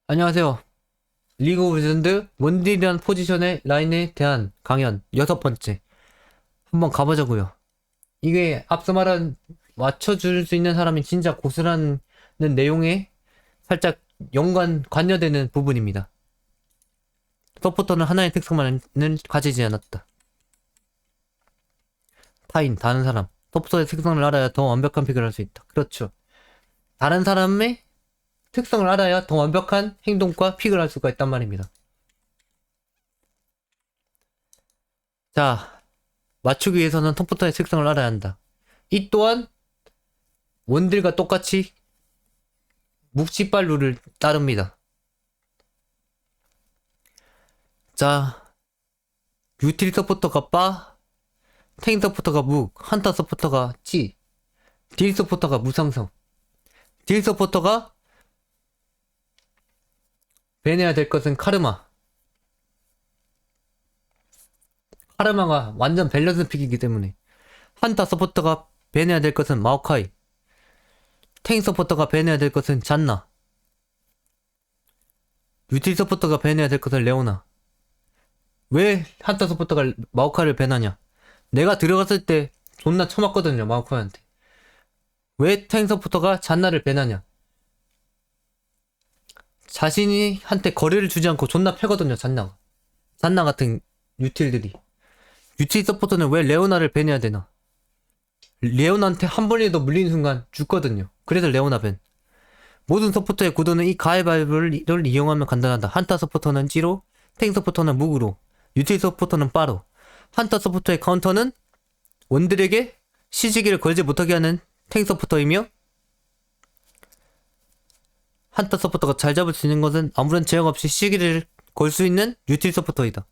안녕하세요. 리그 오브 레전드 원딜이란 포지션의 라인에 대한 강연 6번째. 한번 가보자고요. 이게 앞서 말한 맞춰줄 수 있는 사람이 진짜 고수라는 내용에 살짝 관여되는 부분입니다. 서포터는 하나의 특성만은 가지지 않았다. 다른 사람. 서포터의 특성을 알아야 더 완벽한 픽을 할 수 있다. 그렇죠. 다른 사람의 특성을 알아야 더 완벽한 행동과 픽을 할 수가 있단 말입니다. 자, 맞추기 위해서는 서포터의 특성을 알아야 한다. 이 또한 원딜과 똑같이 묵시빨 룰을 따릅니다. 자, 유틸 서포터가 빠, 탱 서포터가 묵, 한타 서포터가 찌, 딜 서포터가 무상성. 딜 서포터가 배내야 될 것은 카르마. 카르마가 완전 밸런스 픽이기 때문에. 한타 서포터가 배내야 될 것은 마오카이. 탱 서포터가 배내야 될 것은 잔나. 유틸 서포터가 배내야 될 것은 레오나. 왜 한타 서포터가 마오카이를 배나냐? 내가 들어갔을 때 존나 쳐맞거든요, 마오카이한테. 왜 탱 서포터가 잔나를 배나냐? 자신이 한테 거리를 주지 않고 존나 패거든요, 잔나가. 잔나 같은 유틸들이. 유틸 서포터는 왜 레오나를 배내야 되나? 레오나한테 한 번이라도 물리는 순간 죽거든요. 그래서 레오나 밴. 모든 서포터의 구도는 이 가위바위보를 이용하면 간단하다. 한타 서포터는 찌로, 탱 서포터는 묵으로, 유틸 서포터는 빠로. 한타 서포터의 카운터는 원들에게 시즈기를 걸지 못하게 하는 탱 서포터이며, 한타 서포터가 잘 잡을 수 있는 것은 아무런 제약 없이 시기를 걸 수 있는 유틸 서포터이다.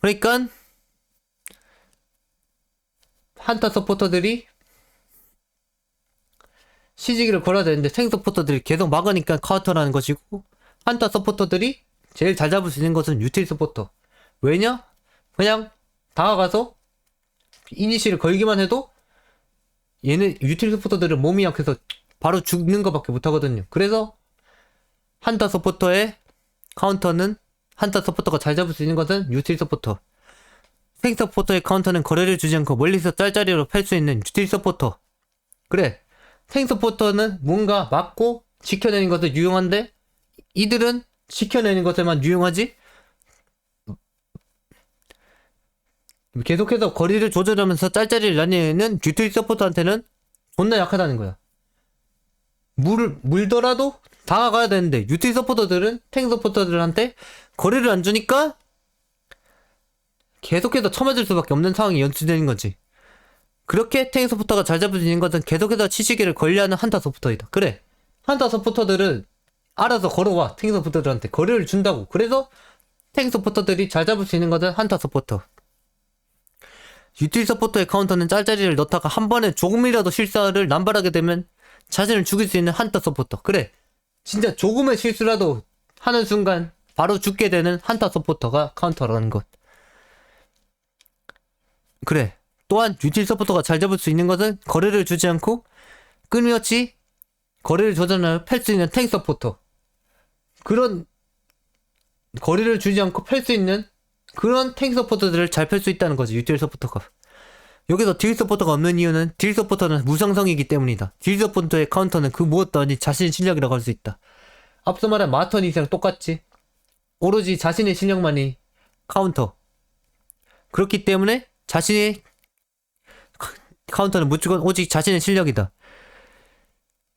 그러니까 한타 서포터들이 시즈기를 걸어야 되는데 탱 서포터들이 계속 막으니까 카운터라는 것이고, 한타 서포터들이 제일 잘 잡을 수 있는 것은 유틸 서포터. 왜냐? 그냥 다가가서 이니시를 걸기만 해도 얘는 유틸 서포터들은 몸이 약해서 바로 죽는 것밖에 못하거든요. 그래서 한타 서포터의 카운터는, 한타 서포터가 잘 잡을 수 있는 것은 유틸 서포터. 탱 서포터의 카운터는 거래를 주지 않고 멀리서 짤짤이로 팰 수 있는 유틸 서포터. 그래, 탱 서포터는 뭔가 막고 지켜내는 것을 유용한데, 이들은 지켜내는 것에만 유용하지 계속해서 거리를 조절하면서 짤짤이를 나뉘는 유틸 서포터한테는 존나 약하다는 거야. 물더라도 다가가야 되는데, 유틸 서포터들은 탱 서포터들한테 거리를 안 주니까 계속해서 쳐맞을 수밖에 없는 상황이 연출되는 거지. 그렇게 탱 서포터가 잘 잡을 수 있는 것은 계속해서 치시기를 걸려하는 한타 서포터이다. 그래, 한타 서포터들은 알아서 걸어와. 탱 서포터들한테 거리를 준다고. 그래서 탱 서포터들이 잘 잡을 수 있는 것은 한타 서포터. 유틸 서포터의 카운터는 짤짤이를 넣다가 한 번에 조금이라도 실수를 남발하게 되면 자신을 죽일 수 있는 한타 서포터. 그래, 진짜 조금의 실수라도 하는 순간 바로 죽게 되는 한타 서포터가 카운터라는 것. 그래, 또한 유틸 서포터가 잘 잡을 수 있는 것은 거리를 주지 않고 끊임없이 거리를 조절하여 팰 수 있는 탱 서포터. 그런 거리를 주지 않고 팰 수 있는 그런 탱 서포터들을 잘 펼 수 있다는 거지, 유틸 서포터가. 여기서 딜 서포터가 없는 이유는 딜 서포터는 무상성이기 때문이다. 딜 서포터의 카운터는 그 무엇도 아닌 자신의 실력이라고 할 수 있다. 앞서 말한 마턴이랑 똑같지. 오로지 자신의 실력만이 카운터. 그렇기 때문에 자신의 카운터는 무조건 오직 자신의 실력이다.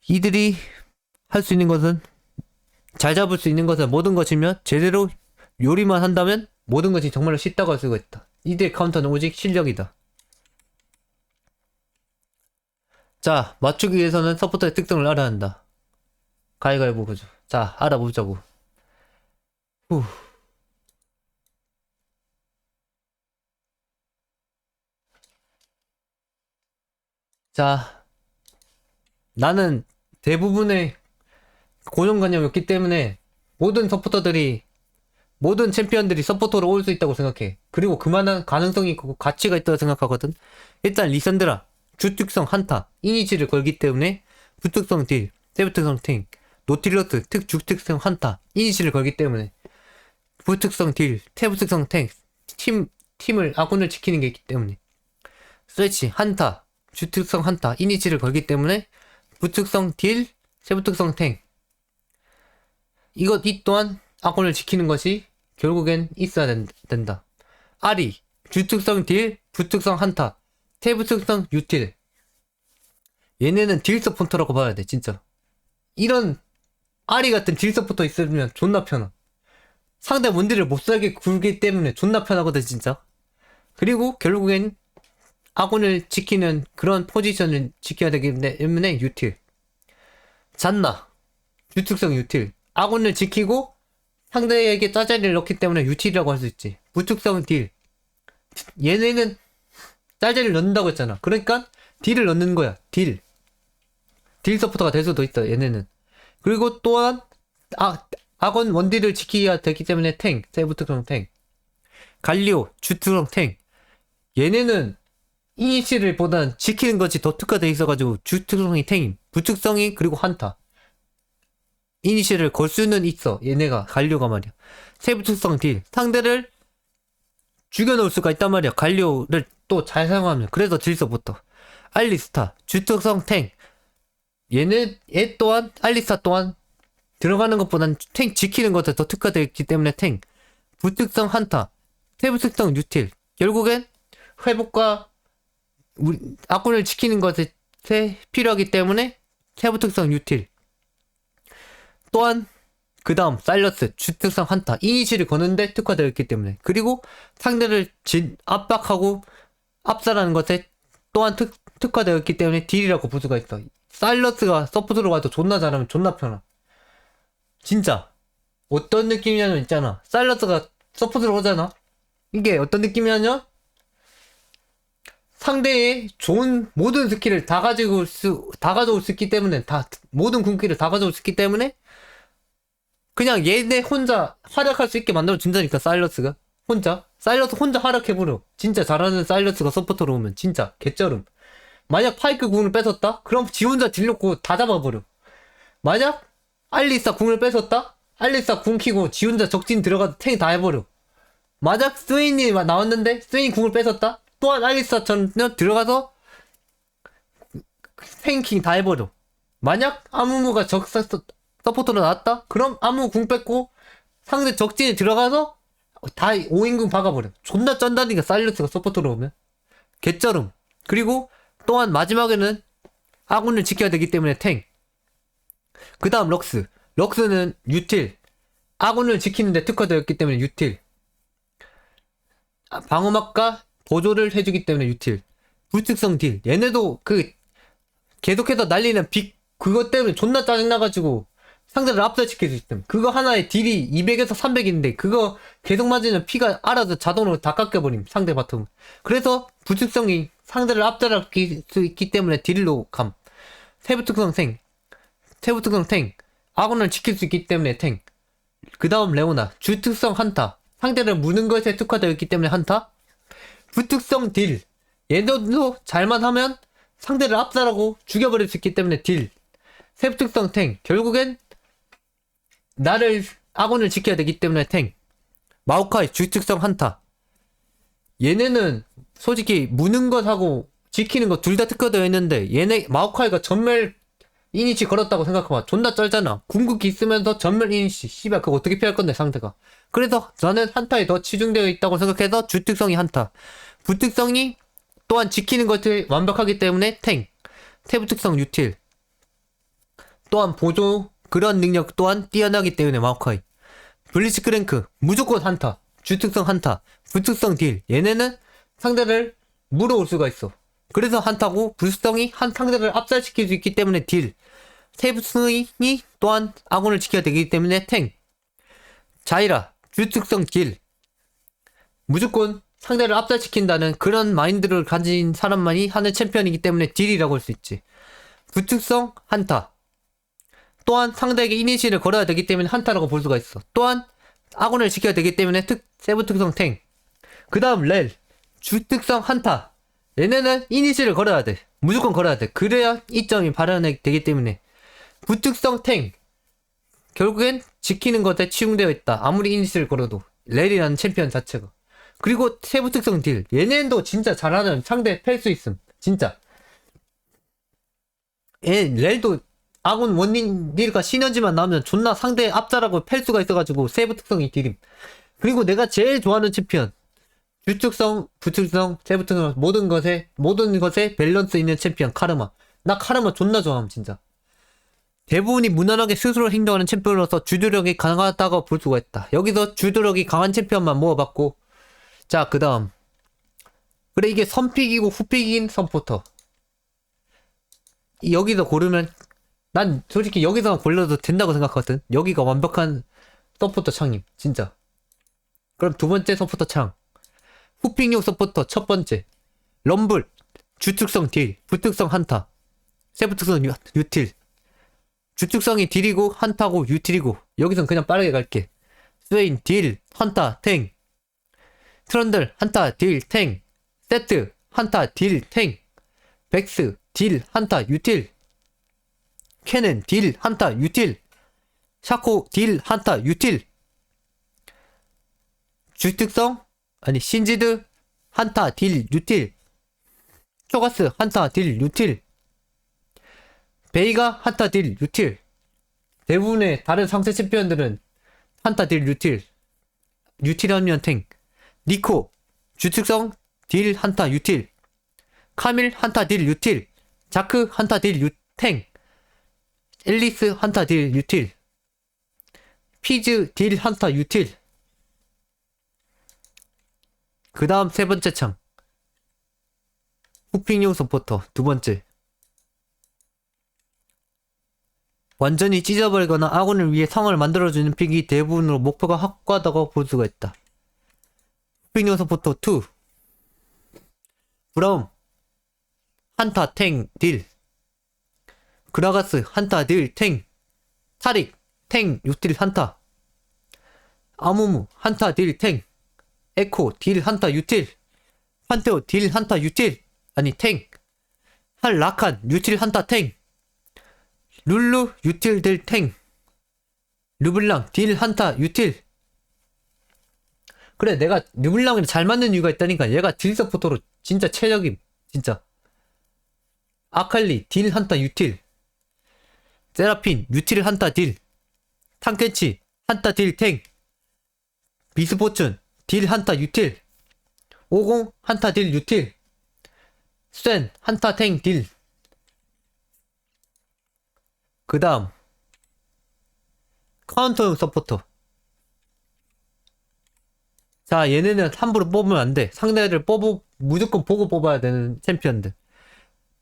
이들이 할 수 있는 것은, 잘 잡을 수 있는 것은 모든 것이며, 제대로 요리만 한다면 모든 것이 정말로 쉽다고 할 수가 있다. 이들의 카운터는 오직 실력이다. 자, 맞추기 위해서는 서포터의 특성을 알아야 한다. 가위가위보 보죠. 자, 알아보자고. 후. 자, 나는 대부분의 고정관념이 없기 때문에 모든 챔피언들이 서포터로 올 수 있다고 생각해. 그리고 그만한 가능성이 있고 가치가 있다고 생각하거든. 일단 리산드라, 주특성 한타, 이니지를 걸기 때문에 부특성 딜, 세부특성 탱, 노틸러스, 주특성 한타, 이니시를 걸기 때문에. 부특성 딜, 태부특성 탱, 팀을, 아군을 지키는 게 있기 때문에. 스위치, 한타, 주특성 한타, 이니시를 걸기 때문에. 부특성 딜, 세부특성 탱. 이 또한 아군을 지키는 것이 결국엔 있어야 된다. 아리, 주특성 딜, 부특성 한타, 태부특성 유틸. 얘네는 딜 서포터라고 봐야 돼, 진짜. 이런 아리 같은 딜 서포터 있으면 존나 편하. 상대 원딜을 못살게 굴기 때문에 존나 편하거든, 진짜. 그리고 결국엔 아군을 지키는 그런 포지션을 지켜야 되기 때문에 유틸. 잔나, 주특성 유틸. 아군을 지키고 상대에게 짜자리를 넣기 때문에 유틸이라고 할 수 있지. 부특성 딜. 얘네는 짜자리를 넣는다고 했잖아. 그러니까 딜을 넣는 거야. 딜 서포터가 될 수도 있어, 얘네는. 그리고 또한 아군 원딜을 지키야 되기 때문에 탱, 세부특성 탱. 갈리오, 주특성 탱. 얘네는 이니시를 보단 지키는 것이 더 특화되어 있어가지고 주특성이 탱임. 부특성이 그리고 한타. 이니시를 걸 수는 있어, 얘네가. 갈리오가 말이야. 세부특성 딜. 상대를 죽여놓을 수가 있단 말이야, 갈리오를 또 잘 사용하면. 그래서 딜 서포터. 알리스타, 주특성 탱. 얘 또한, 알리스타 또한 들어가는 것보단 탱 지키는 것에 더 특화되어 있기 때문에 탱. 부특성 한타, 세부특성 유틸. 결국엔 회복과 아군을 지키는 것에 필요하기 때문에 세부특성 유틸. 또한 그 다음 사일러스, 주특성 한타, 이니시를 거는데 특화되어 있기 때문에. 그리고 상대를 압박하고 압살하는 것에 또한 특화되어 있기 때문에 딜이라고 볼 수가 있어. 사일러스가 서포트로 가도 존나 잘하면 존나 편하. 진짜 어떤 느낌이냐면 있잖아, 사일러스가 서포트로 오잖아. 이게 어떤 느낌이냐면 상대의 좋은 모든 스킬을 다 가져올 수 있기 때문에, 모든 궁기를 다 가져올 수 있기 때문에 그냥 얘네 혼자 활약할 수 있게 만들어 준다니까. 사일러스 혼자 활약해버려. 진짜 잘하는 사일러스가 서포터로 오면 진짜 개쩔음. 만약 파이크 궁을 뺏었다? 그럼 지 혼자 딜놓고 다 잡아버려. 만약 알리스타 궁을 뺏었다? 알리스타 궁 키고 지 혼자 적진 들어가서 탱 다 해버려. 만약 스웨인이 나왔는데 스웨인 궁을 뺏었다? 또한 알리스타처럼 들어가서 탱킹 다 해버려. 만약 아무무가 서포터로 나왔다? 그럼 아무 궁 뺏고 상대 적진에 들어가서 다 5인궁 박아버려. 존나 쩐다니까, 사일러스가 서포터로 오면. 개쩔음. 그리고 또한 마지막에는 아군을 지켜야 되기 때문에 탱. 그 다음 럭스는 유틸. 아군을 지키는데 특화되어 있기 때문에 유틸. 방어막과 보조를 해주기 때문에 유틸. 불특성 딜. 얘네도 계속해서 날리는 그것 때문에 존나 짜증나가지고 상대를 압살시킬 수 있음. 그거 하나에 딜이 200에서 300인데 그거 계속 맞으면 피가 알아서 자동으로 다 깎여버림, 상대 바텀. 그래서 불특성이 상대를 압살할 수 있기 때문에 딜로 감. 세부특성 탱. 아군을 지킬 수 있기 때문에 탱. 그 다음 레오나, 주특성 한타. 상대를 무는 것에 특화되어 있기 때문에 한타. 부특성 딜. 얘도 잘만 하면 상대를 압살하고 죽여버릴 수 있기 때문에 딜. 세부특성 탱. 결국엔 아군을 지켜야 되기 때문에 탱. 마오카이, 주특성 한타. 얘네는 솔직히 무는 것하고 지키는 것 둘 다 특화되어 있는데, 마오카이가 전멸 이니시 걸었다고 생각해봐. 존나 쩔잖아. 궁극기 있으면서 전멸 이니시. 씨발, 그거 어떻게 피할 건데, 상대가. 그래서 저는 한타에 더 치중되어 있다고 생각해서 주특성이 한타. 부특성이 또한 지키는 것을 완벽하기 때문에 탱. 태부특성 유틸. 또한 보조, 그런 능력 또한 뛰어나기 때문에 마오카이. 블리츠크랭크 무조건 한타. 주특성 한타. 부특성 딜. 얘네는 상대를 물어올 수가 있어. 그래서 한타고, 불성이 상대를 압살시킬 수 있기 때문에 딜. 세부성이 또한 아군을 지켜야 되기 때문에 탱. 자이라, 주특성 딜. 무조건 상대를 압살시킨다는 그런 마인드를 가진 사람만이 하는 챔피언이기 때문에 딜이라고 할 수 있지. 부특성 한타. 또한 상대에게 이니시를 걸어야 되기 때문에 한타라고 볼 수가 있어. 또한 아군을 지켜야 되기 때문에 세부특성 탱. 그 다음 주특성 한타. 얘네는 이니시를 걸어야 돼. 무조건 걸어야 돼. 그래야 이점이 발현되기 때문에. 부특성 탱. 결국엔 지키는 것에 치중되어 있다. 아무리 이니스를 걸어도. 렐이라는 챔피언 자체가. 그리고 세부 특성 딜. 얘네도 진짜 잘하는 상대 팰 수 있음. 진짜. 렐도 아군 원인 딜과 시너지만 나오면 존나 상대 앞자라고 팰 수가 있어가지고 세부 특성이 딜임. 그리고 내가 제일 좋아하는 챔피언. 주특성, 부특성, 세부 특성 모든 것에 밸런스 있는 챔피언 카르마. 나 카르마 존나 좋아함 진짜. 대부분이 무난하게 스스로 행동하는 챔피언으로서 주도력이 강하다고 볼 수가 있다. 여기서 주도력이 강한 챔피언만 모아봤고, 자, 그 다음. 그래, 이게 선픽이고 후픽인 선포터. 여기서 고르면, 난 솔직히 여기서만 골라도 된다고 생각하거든. 여기가 완벽한 서포터 창임, 진짜. 그럼 두 번째 서포터 창. 후픽용 서포터 첫 번째. 럼블, 주특성 딜, 부특성 한타, 세부특성 유틸. 주특성이 딜이고 한타고 유틸이고 여기선 그냥 빠르게 갈게. 스웨인 딜 한타 탱, 트런들 한타 딜 탱, 세트 한타 딜 탱, 백스 딜 한타 유틸, 캐넨 딜 한타 유틸, 샤코 딜 한타 유틸. 주특성 아니 신지드 한타 딜 유틸, 초가스 한타 딜 유틸, 베이가 한타 딜 유틸. 대부분의 다른 상세 챔피언들은 한타 딜 유틸, 유틸하면 탱. 니코 주특성 딜 한타 유틸, 카밀 한타 딜 유틸, 자크 한타 딜 유탱, 앨리스 한타 딜 유틸, 피즈 딜 한타 유틸. 그 다음 세 번째 창. 후픽용 서포터 두 번째. 완전히 찢어버리거나 아군을 위해 상을 만들어주는 픽이 대부분으로 목표가 확고하다고 볼 수가 있다. 후픽용 서포터 2. 브라움 한타 탱 딜, 그라가스 한타 딜 탱, 타릭 탱 유틸 한타, 아무무 한타 딜 탱, 에코 딜 한타 유틸, 판테오 딜 한타 유틸 아니 탱, 할 라칸 유틸 한타 탱, 룰루 유틸 딜 탱, 르블랑 딜 한타 유틸. 그래, 내가 르블랑이랑 잘 맞는 이유가 있다니까. 얘가 딜 서포터로 진짜 최적임. 진짜. 아칼리 딜 한타 유틸, 세라핀 유틸 한타 딜, 탕켄치 한타 딜 탱, 비스포춘 딜 한타 유틸, 오공 한타 딜 유틸, 스웬 한타 탱 딜. 그 다음 카운터용 서포터. 자, 얘네는 함부로 뽑으면 안돼. 상대를 무조건 보고 뽑아야 되는 챔피언들.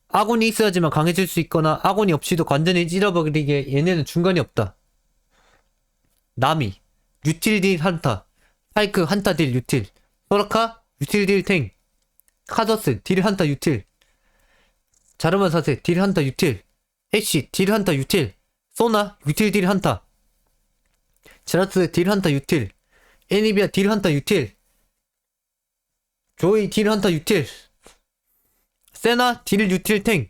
아군이 있어야지만 강해질 수 있거나 아군이 없이도 완전히 찌러버리기에 얘네는 중간이 없다. 나미 유틸 딜 한타, 파이크 한타 딜 유틸, 소라카 유틸 딜 탱, 카더스 딜 한타 유틸, 자르만 사세 딜 한타 유틸, 애쉬 딜 한타 유틸, 소나 유틸 딜 한타, 제라스 딜 한타 유틸, 애니비아 딜 한타 유틸, 조이 딜 한타 유틸, 세나 딜 유틸 탱,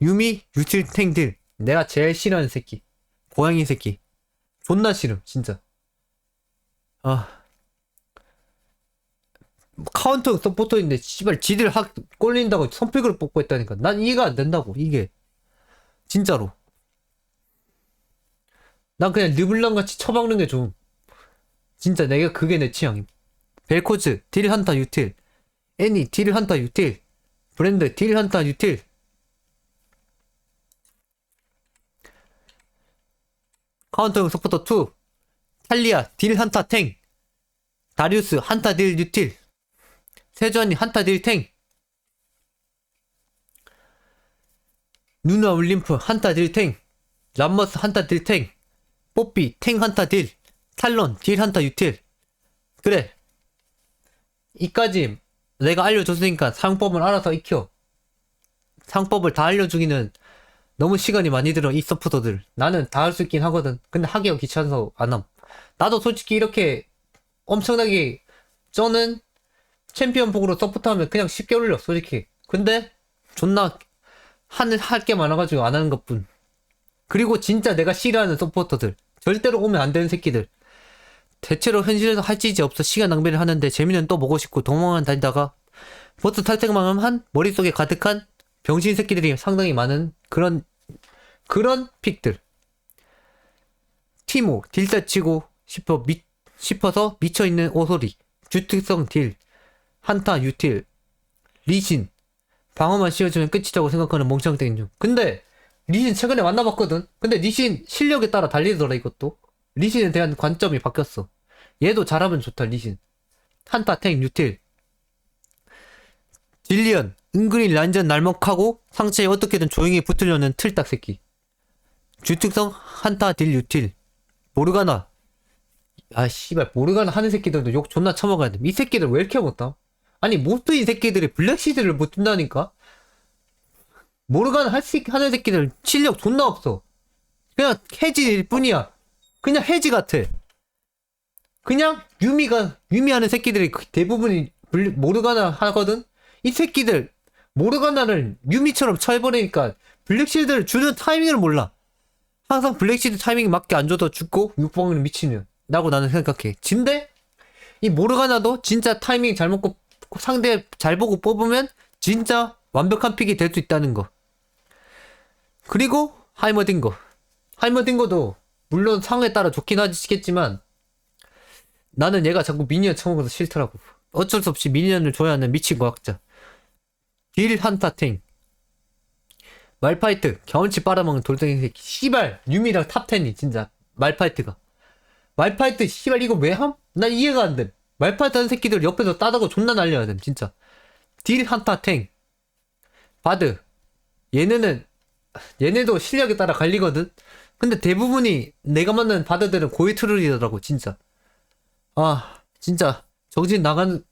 유미 유틸 탱 딜. 내가 제일 싫어하는 새끼. 고양이 새끼. 존나 싫음 진짜. 아, 카운터 서포터인데 씨발 지들 꼴린다고 선픽으로 뽑고 있다니까. 난 이해가 안 된다고 이게. 진짜로. 난 그냥 르블랑 같이 처박는 게 좋음. 진짜 내가 그게 내 취향임. 벨코즈 딜 한타 유틸, 애니 딜 한타 유틸, 브랜드 딜 한타 유틸. 카운터용 서포터 2. 탈리아 딜 한타 탱, 다리우스 한타 딜 유틸, 세주안이 한타 딜 탱, 누나 울림프 한타 딜 탱, 람머스 한타 딜 탱, 뽀삐 탱 한타 딜, 탈론 딜 한타 유틸. 그래, 이까지 내가 알려줬으니까 사용법을 알아서 익혀. 사용법을 다 알려주기는 너무 시간이 많이 들어. 이 서포터들 나는 다 할 수 있긴 하거든. 근데 하기가 귀찮아서 안함. 나도 솔직히 이렇게 엄청나게 쩌는 챔피언 복으로 서포트하면 그냥 쉽게 올려 솔직히. 근데 존나 할 게 많아가지고 안 하는 것뿐. 그리고 진짜 내가 싫어하는 서포터들. 절대로 오면 안 되는 새끼들. 대체로 현실에서 할 짓이 없어 시간 낭비를 하는데 재미는 또 보고 싶고 도망만 다니다가 보스 탈색만 한 머릿속에 가득한 병신 새끼들이 상당히 많은 그런 픽들. 티모 딜사 치고 싶어서 미쳐있는 오소리. 주특성 딜. 한타 유틸. 리신. 방어만 씌워주면 끝이라고 생각하는 멍청땡인 중. 근데 리신 최근에 만나봤거든. 근데 리신 실력에 따라 달리더라 이것도. 리신에 대한 관점이 바뀌었어. 얘도 잘하면 좋다 리신. 한타 탱 유틸. 딜리언. 은근히 란전 날먹하고 상체에 어떻게든 조용히 붙으려는 틀딱 새끼. 주특성 한타 딜 유틸. 모르가나. 아 씨발 모르가나 하는 새끼들도 욕 존나 처먹어야 돼. 이 새끼들 왜 이렇게 못다? 아니 못뜨인 새끼들이 블랙시드를 못 뜬다니까? 모르가나 하는 새끼들 실력 존나 없어. 그냥 해지일 뿐이야. 그냥 해지 같아. 그냥 유미 하는 새끼들이 대부분이 모르가나 하거든? 이 새끼들 모르가나를 유미처럼 쳐해버리니까 블랙시드를 주는 타이밍을 몰라. 항상 블랙시드 타이밍 맞게 안 줘도 죽고 육봉은 미치는 라고 나는 생각해. 진데 이 모르가나도 진짜 타이밍 잘 먹고 상대 잘 보고 뽑으면 진짜 완벽한 픽이 될 수 있다는 거. 그리고 하이머딩거도 물론 상황에 따라 좋긴 하겠지만 나는 얘가 자꾸 미니언 처먹어서 싫더라고. 어쩔 수 없이 미니언을 줘야 하는 미친 과학자. 딜 한타탱. 말파이트 경험치 빨아먹는 돌덩이 새끼. 씨발 유미랑 탑10이 진짜 말파이트가. 말파이트 씨발 이거 왜 함? 나 이해가 안 돼. 말파이트 하는 새끼들 옆에서 따다가 존나 날려야 돼 진짜. 딜 한타탱. 바드. 얘네도 실력에 따라 갈리거든. 근데 대부분이 내가 만난 바드들은 고위 트롤이더라고 진짜. 아 진짜 전진 나갈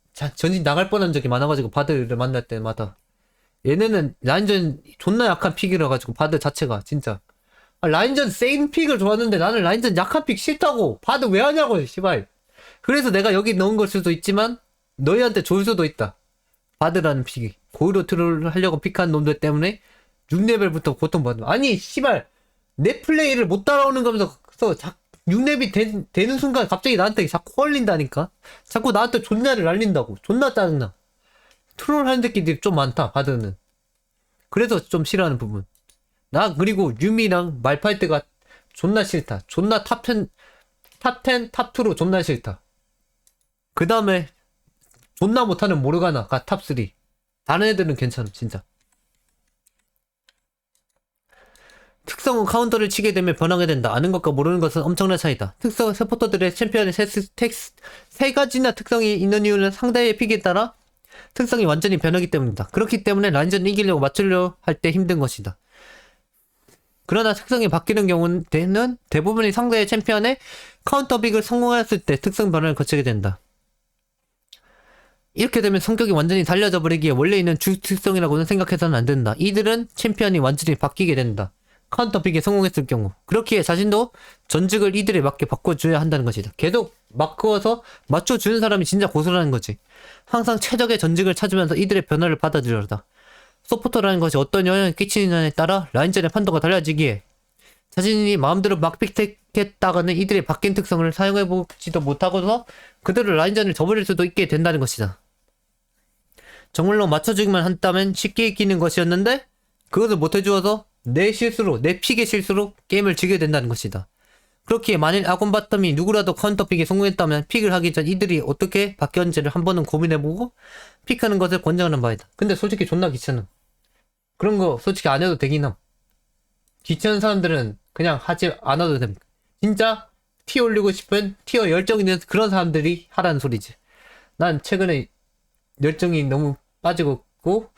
뻔한 적이 많아가지고 바드를 만날 때마다 얘네는 라인전 존나 약한 픽이라 가지고 바드 자체가 진짜. 라인전 세인 픽을 좋아하는데 나는 라인전 약한 픽 싫다고. 바드 왜 하냐고 씨발. 그래서 내가 여기 넣은 걸 수도 있지만 너희한테 좋을 수도 있다. 바드라는 픽이 고위로 트롤을 하려고 픽한 놈들 때문에 6레벨부터 고통받는. 아니 씨발 내 플레이를 못 따라오는 거면서 6렙이 되는 순간 갑자기 나한테 자꾸 헐린다니까. 자꾸 나한테 존나를 날린다고. 존나 짜증나. 트롤 하는 새끼들이 좀 많다 바드는. 그래서 좀 싫어하는 부분. 나 그리고 유미랑 말파이트가 존나 싫다. 존나 탑10 탑2로 존나 싫다. 그 다음에 존나 못하는 모르가나가 탑3. 다른 애들은 괜찮아 진짜. 특성은 카운터를 치게 되면 변하게 된다. 아는 것과 모르는 것은 엄청난 차이다. 특성 서포터들의 챔피언의 세 가지나 특성이 있는 이유는 상대의 픽에 따라 특성이 완전히 변하기 때문이다. 그렇기 때문에 라인전을 이기려고 맞추려 할 때 힘든 것이다. 그러나 특성이 바뀌는 경우는 대부분이 상대의 챔피언의 카운터 픽을 성공했을 때 특성 변화를 거치게 된다. 이렇게 되면 성격이 완전히 달라져 버리기에 원래 있는 주 특성이라고는 생각해서는 안 된다. 이들은 챔피언이 완전히 바뀌게 된다. 카운터 픽에 성공했을 경우. 그렇기에 자신도 전직을 이들에 맞게 바꿔줘야 한다는 것이다. 계속 바꾸어서 맞춰주는 사람이 진짜 고수라는 거지. 항상 최적의 전직을 찾으면서 이들의 변화를 받아들여라. 서포터라는 것이 어떤 영향을 끼치느냐에 따라 라인전의 판도가 달라지기에 자신이 마음대로 막 픽택했다가는 이들의 바뀐 특성을 사용해보지도 못하고서 그들을 라인전을 저버릴 수도 있게 된다는 것이다. 정말로 맞춰주기만 한다면 쉽게 이기는 것이었는데 그것을 못해주어서 내 픽의 실수로 게임을 지게 된다는 것이다. 그렇기에 만일 아군 바텀이 누구라도 카운터 픽에 성공했다면 픽을 하기 전 이들이 어떻게 바뀌었는지를 한 번은 고민해보고 픽하는 것을 권장하는 바이다. 근데 솔직히 존나 귀찮아. 그런 거 솔직히 안 해도 되긴 함. 귀찮은 사람들은 그냥 하지 않아도 됩니다. 진짜 티 올리고 싶은 티어 열정 있는 그런 사람들이 하라는 소리지. 난 최근에 열정이 너무 빠지고 있고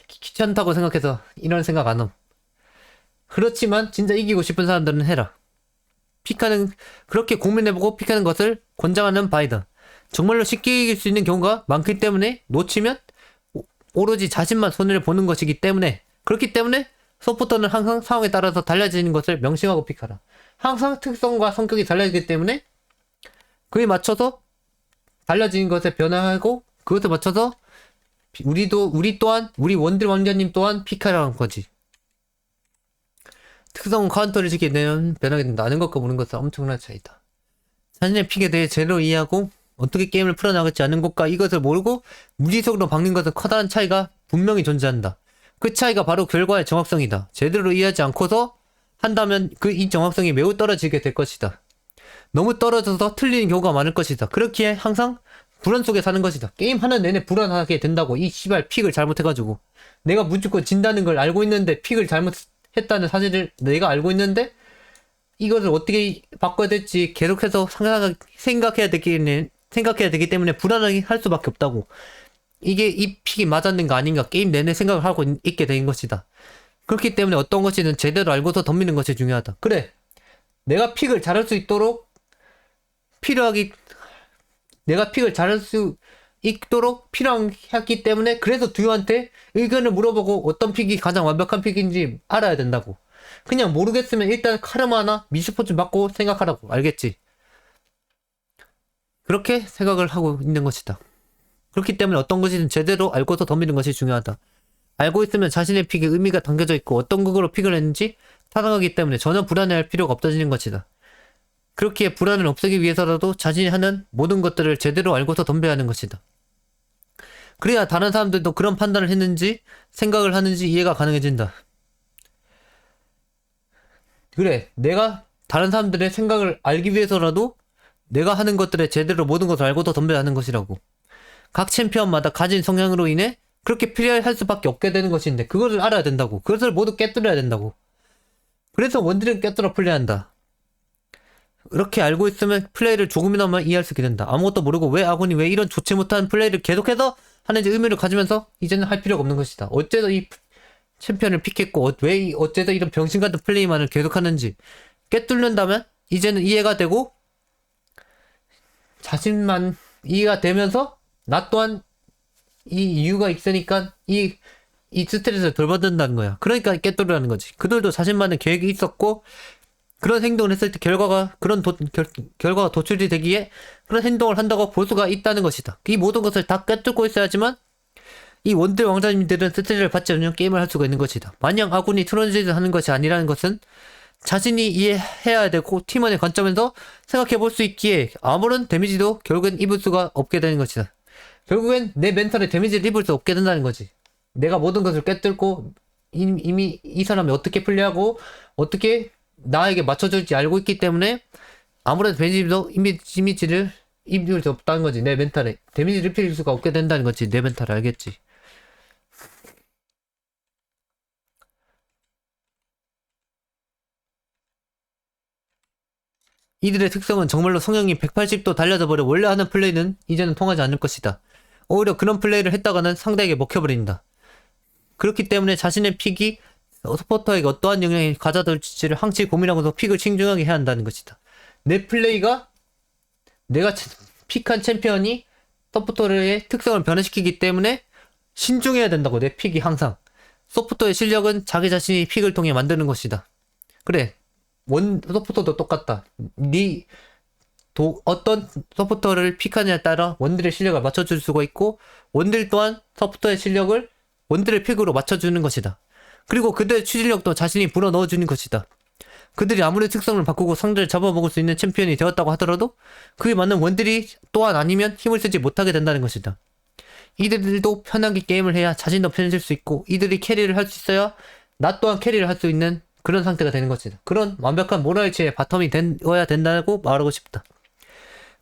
귀찮다고 생각해서 이런 생각 안 함. 그렇지만 진짜 이기고 싶은 사람들은 해라. 그렇게 고민해보고 픽하는 것을 권장하는 바이다. 정말로 쉽게 이길 수 있는 경우가 많기 때문에 놓치면 오로지 자신만 손해를 보는 것이기 때문에 그렇기 때문에 서포터는 항상 상황에 따라서 달라지는 것을 명심하고 픽하라. 항상 특성과 성격이 달라지기 때문에 그에 맞춰서 달라지는 것에 변화하고 그것에 맞춰서 우리 원딜 왕자님 또한 픽하라는 거지. 특성 카운터를 짓게 되면 변하게 된다. 아는 것과 모르는 것은 엄청난 차이다. 자신의 픽에 대해 제대로 이해하고 어떻게 게임을 풀어나갈지 아는 것과 이것을 모르고 무지성으로 박는 것은 커다란 차이가 분명히 존재한다. 그 차이가 바로 결과의 정확성이다. 제대로 이해하지 않고서 한다면 이 정확성이 매우 떨어지게 될 것이다. 너무 떨어져서 틀리는 경우가 많을 것이다. 그렇기에 항상 불안 속에 사는 것이다. 게임 하는 내내 불안하게 된다고. 이 씨발 픽을 잘못해가지고 내가 무조건 진다는 걸 알고 있는데 픽을 잘못했다는 사실을 내가 알고 있는데 이것을 어떻게 바꿔야 될지 계속해서 생각해야 되기 때문에 불안하게 할 수밖에 없다고. 이게 이 픽이 맞았는가 아닌가 게임 내내 생각을 하고 있게 된 것이다. 그렇기 때문에 어떤 것이든 제대로 알고서 덤비는 것이 중요하다. 그래, 내가 픽을 잘할 수 있도록 필요하기 때문에 그래서 듀오한테 의견을 물어보고 어떤 픽이 가장 완벽한 픽인지 알아야 된다고. 그냥 모르겠으면 일단 카르마나 미스포츠 맞고 생각하라고. 알겠지? 그렇게 생각을 하고 있는 것이다. 그렇기 때문에 어떤 것이든 제대로 알고서 덤비는 것이 중요하다. 알고 있으면 자신의 픽에 의미가 담겨져 있고 어떤 극으로 픽을 했는지 타당하기 때문에 전혀 불안해할 필요가 없어지는 것이다. 그렇기에 불안을 없애기 위해서라도 자신이 하는 모든 것들을 제대로 알고서 덤벼야 하는 것이다. 그래야 다른 사람들도 그런 판단을 했는지 생각을 하는지 이해가 가능해진다. 그래, 내가 다른 사람들의 생각을 알기 위해서라도 내가 하는 것들에 제대로 모든 것을 알고서 덤벼야 하는 것이라고. 각 챔피언마다 가진 성향으로 인해 그렇게 필요할 수밖에 없게 되는 것인데 그것을 알아야 된다고. 그것을 모두 깨뜨려야 된다고. 그래서 원딜은 깨뜨려 플레이한다. 이렇게 알고 있으면 플레이를 조금이나마 이해할 수 있게 된다. 아무것도 모르고 왜 아군이 왜 이런 좋지 못한 플레이를 계속해서 하는지 의미를 가지면서 이제는 할 필요가 없는 것이다. 어째서 이 챔피언을 픽했고 왜 어째서 이런 병신같은 플레이만을 계속하는지 깨뚫는다면 이제는 이해가 되고 자신만 이해가 되면서 나 또한 이 이유가 있으니까 이 스트레스를 덜 받는다는 거야. 그러니까 깨뚫으라는 거지. 그들도 자신만의 계획이 있었고 그런 행동을 했을 때 결과가 도출이 되기에 그런 행동을 한다고 볼 수가 있다는 것이다. 이 모든 것을 다 깨뚫고 있어야지만 이 원딜 왕자님들은 스트레스를 받지 않으면 게임을 할 수가 있는 것이다. 마냥 아군이 트론짓을 하는 것이 아니라는 것은 자신이 이해해야 되고 팀원의 관점에서 생각해 볼 수 있기에 아무런 데미지도 결국엔 입을 수가 없게 되는 것이다. 결국엔 내 멘탈에 데미지를 입을 수 없게 된다는 거지. 내가 모든 것을 깨뚫고 이미 이 사람이 어떻게 플레이하고 어떻게 나에게 맞춰줄지 알고 있기 때문에 아무래도 데미지를 입을 수 없다는 거지. 내 멘탈에 데미지를 입힐 수가 없게 된다는 거지. 내 멘탈 알겠지? 이들의 특성은 정말로 성향이 180도 달라져 버려 원래 하는 플레이는 이제는 통하지 않을 것이다. 오히려 그런 플레이를 했다가는 상대에게 먹혀버린다. 그렇기 때문에 자신의 픽이 서포터에게 어떠한 영향을 가져들지를 항상 고민하고서 픽을 신중하게 해야 한다는 것이다. 내 플레이가 내가 픽한 챔피언이 서포터의 특성을 변화시키기 때문에 신중해야 된다고. 내 픽이 항상. 서포터의 실력은 자기 자신이 픽을 통해 만드는 것이다. 그래, 서포터도 똑같다. 어떤 서포터를 픽하느냐에 따라 원딜의 실력을 맞춰줄 수가 있고 원딜 또한 서포터의 실력을 원딜의 픽으로 맞춰주는 것이다. 그리고 그들의 추진력도 자신이 불어넣어주는 것이다. 그들이 아무리 특성을 바꾸고 상대를 잡아먹을 수 있는 챔피언이 되었다고 하더라도 그에 맞는 원딜이 또한 아니면 힘을 쓰지 못하게 된다는 것이다. 이들도 편하게 게임을 해야 자신도 편해질 수 있고 이들이 캐리를 할 수 있어야 나 또한 캐리를 할 수 있는 그런 상태가 되는 것이다. 그런 완벽한 모랄치의 바텀이 되어야 된다고 말하고 싶다.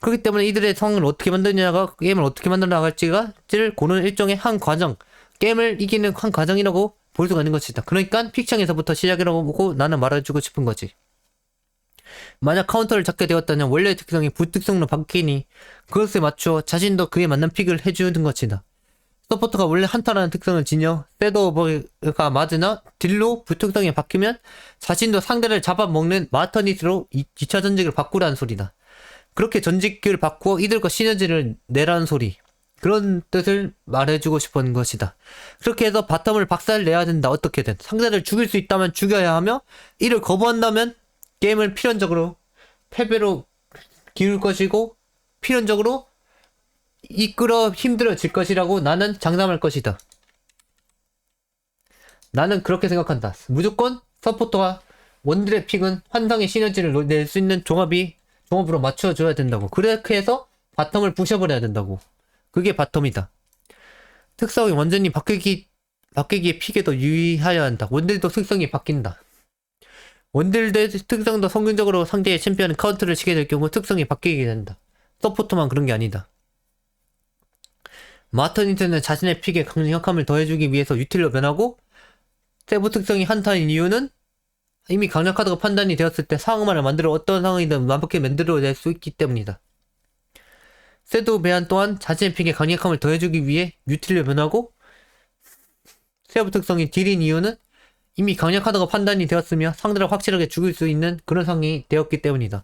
그렇기 때문에 이들의 성을 어떻게 만드냐가 게임을 어떻게 만들어 나갈지를 고르는 일종의 한 과정, 게임을 이기는 한 과정이라고 볼 수가 있는 것이다. 그러니까 픽창에서부터 시작이라고 보고 나는 말해주고 싶은 거지. 만약 카운터를 잡게 되었다면 원래의 특성이 불특성으로 바뀌니 그것에 맞추어 자신도 그에 맞는 픽을 해주는 것이다. 서포터가 원래 한타라는 특성을 지녀 셋오버가 맞으나 딜로 불특성이 바뀌면 자신도 상대를 잡아먹는 마터니스로 2차 전직을 바꾸라는 소리다. 그렇게 전직을 바꾸어 이들과 시너지를 내라는 소리. 그런 뜻을 말해주고 싶은 것이다. 그렇게 해서 바텀을 박살내야 된다. 어떻게든 상대를 죽일 수 있다면 죽여야 하며 이를 거부한다면 게임을 필연적으로 패배로 기울 것이고 필연적으로 힘들어질 것이라고 나는 장담할 것이다. 나는 그렇게 생각한다. 무조건 서포터가 원딜의 픽은 환상의 시너지를 낼 수 있는 종합으로 맞춰줘야 된다고. 그렇게 해서 바텀을 부셔버려야 된다고. 그게 바텀이다. 특성이 완전히 바뀌기에 픽에도 유의하여야 한다. 원딜도 특성이 바뀐다. 원딜의 특성도 성균적으로 상대의 챔피언은 카운터를 치게 될 경우 특성이 바뀌게 된다. 서포터만 그런 게 아니다. 마터니트는 자신의 픽에 강력함을 더해주기 위해서 유틸로 변하고, 세부 특성이 한타인 이유는 이미 강력하다고 판단이 되었을 때 상황만을 만들어 어떤 상황이든 완벽히 만들어낼 수 있기 때문이다. 세도 베안 또한 자신의 픽에 강력함을 더해주기 위해 유틸로 변하고, 세부 특성이 딜인 이유는 이미 강력하다고 판단이 되었으며 상대를 확실하게 죽일 수 있는 그런 상황이 되었기 때문이다.